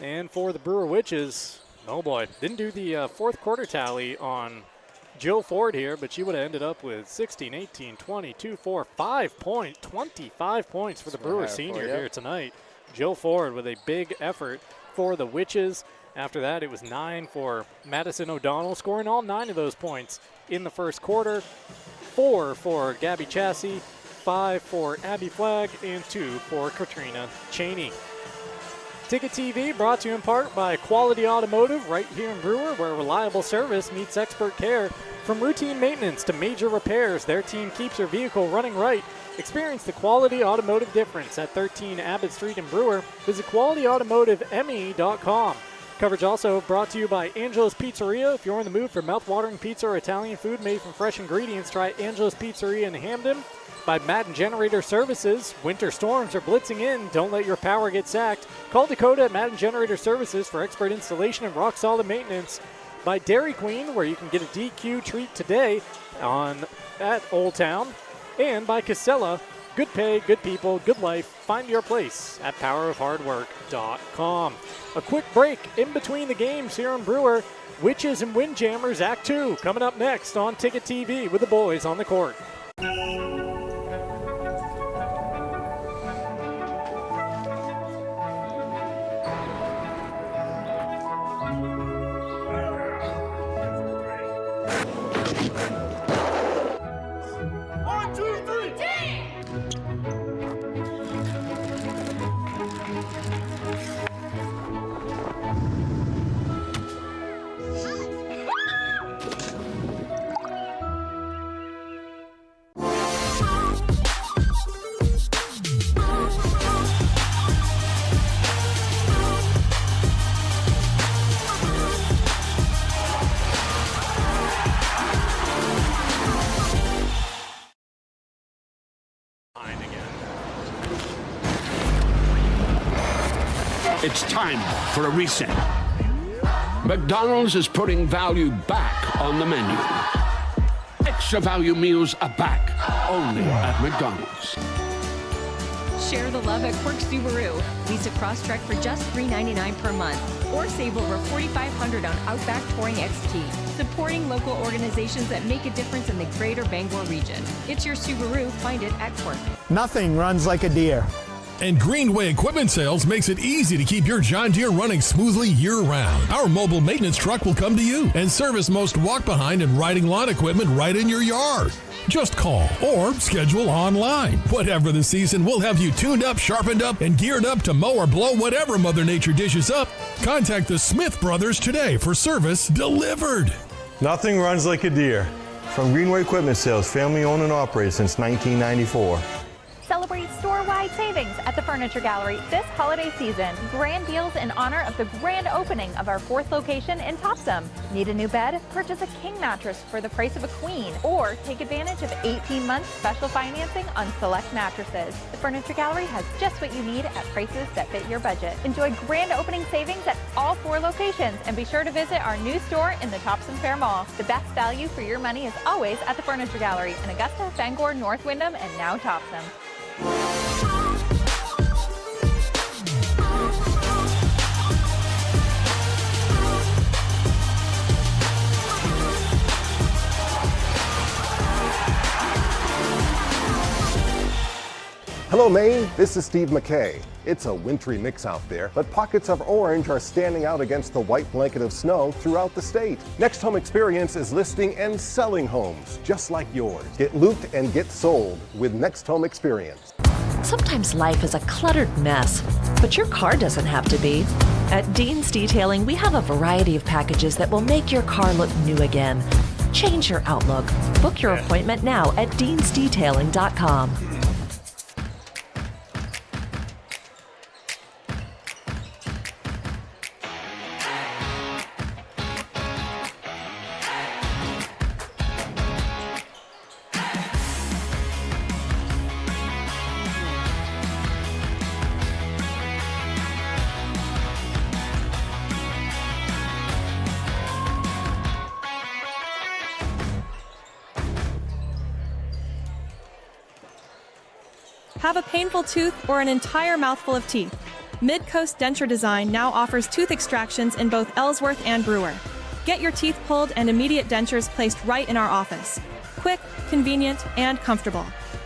And for the Brewer Witches, oh boy, didn't do the fourth quarter tally on Jill Ford here, but she would have ended up with 16, 18, 22, 4, 5 points, 25 points for the Brewer senior here tonight. Jill Ford with a big effort for the Witches. After that, it was 9 for Madison O'Donnell, scoring all 9 of those points in the first quarter. 4 for Gabby Chassie, 5 for Abby Flagg, and 2 for Katrina Cheney. Ticket TV brought to you in part by Quality Automotive right here in Brewer, where reliable service meets expert care. From routine maintenance to major repairs, their team keeps your vehicle running right. Experience the Quality Automotive difference at 13 Abbott Street in Brewer. Visit qualityautomotiveme.com. Coverage also brought to you by Angelo's Pizzeria. If you're in the mood for mouth-watering pizza or Italian food made from fresh ingredients, try Angelo's Pizzeria in Hamden. by Madden Generator Services. Winter storms are blitzing in. Don't let your power get sacked. Call Dakota at Madden Generator Services for expert installation and rock-solid maintenance. By Dairy Queen, where you can get a DQ treat today at Old Town. And by Casella, good pay, good people, good life. Find your place at powerofhardwork.com. A quick break in between the games here on Brewer. Witches and Windjammers Act 2 coming up next on Ticket TV with the boys on the court. It's time for a reset. McDonald's is putting value back on the menu. Extra value meals are back, only at McDonald's. Share the love at Quirks Subaru. Lease a Crosstrek for just $399 per month, or save over $4,500 on Outback Touring XT. Supporting local organizations that make a difference in the greater Bangor region. It's your Subaru. Find it at Quirk. Nothing runs like a deer. And Greenway Equipment Sales makes it easy to keep your John Deere running smoothly year-round. Our mobile maintenance truck will come to you and service most walk-behind and riding lawn equipment right in your yard. Just call or schedule online. Whatever the season, we'll have you tuned up, sharpened up, and geared up to mow or blow whatever Mother Nature dishes up. Contact the Smith Brothers today for service delivered. Nothing runs like a deer. From Greenway Equipment Sales, family owned and operated since 1994. Celebrate store-wide savings at the Furniture Gallery this holiday season. Grand deals in honor of the grand opening of our 4th location in Topsom. Need a new bed? Purchase a king mattress for the price of a queen, or take advantage of 18-month special financing on select mattresses. The Furniture Gallery has just what you need at prices that fit your budget. Enjoy grand opening savings at all 4 locations, and be sure to visit our new store in the Topsom Fair Mall. The best value for your money is always at the Furniture Gallery in Augusta, Bangor, North Windham, and now Topsom. Hello, Maine. This is Steve McKay. It's a wintry mix out there, but pockets of orange are standing out against the white blanket of snow throughout the state. Next Home Experience is listing and selling homes just like yours. Get looped and get sold with Next Home Experience. Sometimes life is a cluttered mess, but your car doesn't have to be. At Dean's Detailing, we have a variety of packages that will make your car look new again. Change your outlook. Book your appointment now at deansdetailing.com. Have a painful tooth or an entire mouthful of teeth? Mid-Coast Denture Design now offers tooth extractions in both Ellsworth and Brewer. Get your teeth pulled and immediate dentures placed right in our office. Quick, convenient, and comfortable.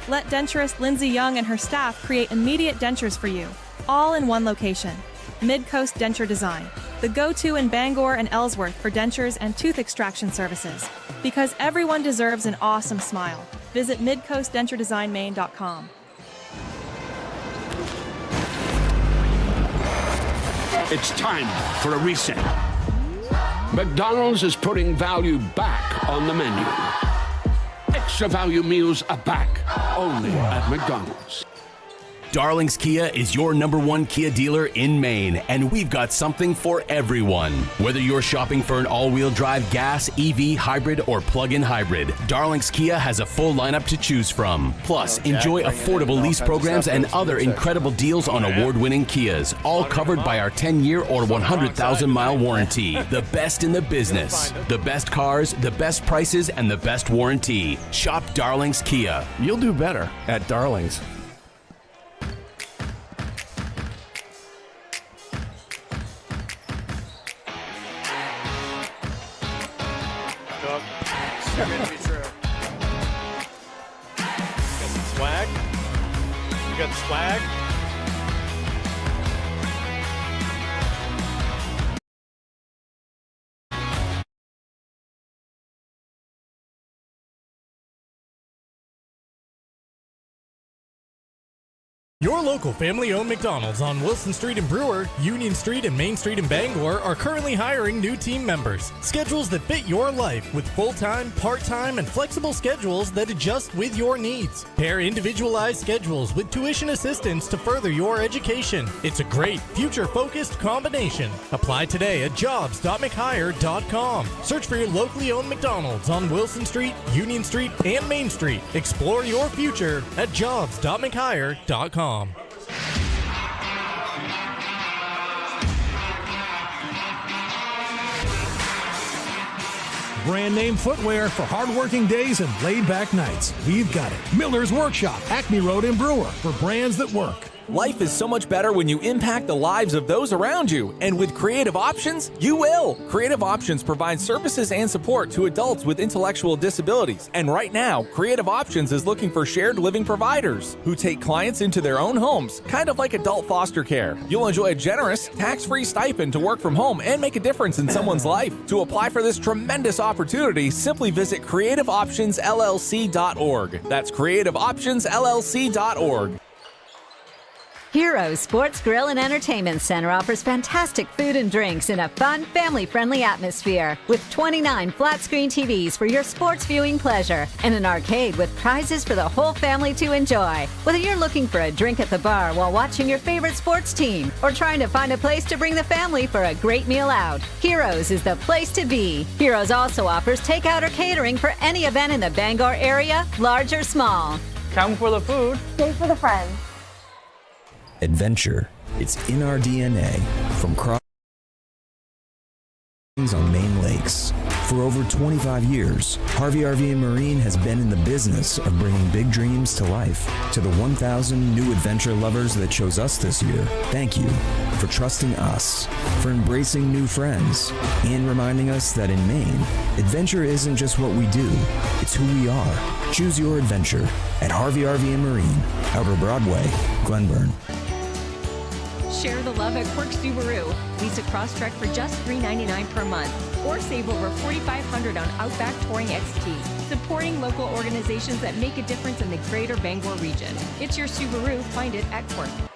Let denturist Lindsay Young and her staff create immediate dentures for you, all in one location. Mid-Coast Denture Design, the go-to in Bangor and Ellsworth for dentures and tooth extraction services. Because everyone deserves an awesome smile. Visit midcoastdenturedesignmaine.com. It's time for a reset. McDonald's is putting value back on the menu. Extra value meals are back, only at McDonald's. Darling's Kia is your #1 Kia dealer in Maine, and we've got something for everyone. Whether you're shopping for an all-wheel drive gas, EV, hybrid, or plug-in hybrid, Darling's Kia has a full lineup to choose from. Plus, enjoy affordable lease programs and other incredible deals on award-winning Kias, all covered by our 10-year or 100,000-mile warranty. The best in the business. The best cars, the best prices, and the best warranty. Shop Darling's Kia. You'll do better at Darling's. Too good to be true. Got some swag. You got swag. Your local family-owned McDonald's on Wilson Street in Brewer, Union Street and Main Street in Bangor are currently hiring new team members. Schedules that fit your life with full-time, part-time, and flexible schedules that adjust with your needs. Pair individualized schedules with tuition assistance to further your education. It's a great, future-focused combination. Apply today at jobs.mchire.com. Search for your locally owned McDonald's on Wilson Street, Union Street, and Main Street. Explore your future at jobs.mchire.com. Brand name footwear for hardworking days and laid-back nights. We've got it. Miller's Workshop, Acme Road in Brewer, for brands that work. Life is so much better when you impact the lives of those around you. And with Creative Options, you will. Creative Options provides services and support to adults with intellectual disabilities. And right now, Creative Options is looking for shared living providers who take clients into their own homes, kind of like adult foster care. You'll enjoy a generous, tax-free stipend to work from home and make a difference in someone's life. To apply for this tremendous opportunity, simply visit creativeoptionsllc.org. That's creativeoptionsllc.org. Heroes Sports Grill and Entertainment Center offers fantastic food and drinks in a fun, family-friendly atmosphere with 29 flat-screen TVs for your sports viewing pleasure and an arcade with prizes for the whole family to enjoy. Whether you're looking for a drink at the bar while watching your favorite sports team or trying to find a place to bring the family for a great meal out, Heroes is the place to be. Heroes also offers takeout or catering for any event in the Bangor area, large or small. Come for the food. Stay for the friends. Adventure. It's in our DNA. From crossings on Maine lakes. For over 25 years, Harvey RV and Marine has been in the business of bringing big dreams to life. To the 1,000 new adventure lovers that chose us this year, thank you for trusting us, for embracing new friends, and reminding us that in Maine, adventure isn't just what we do, it's who we are. Choose your adventure at Harvey RV and Marine, Outer Broadway, Glenburn. Share the love at Quirk Subaru. Lease a Crosstrek for just $399 per month, or save over $4,500 on Outback Touring XT. Supporting local organizations that make a difference in the greater Bangor region. It's your Subaru. Find it at Quirk.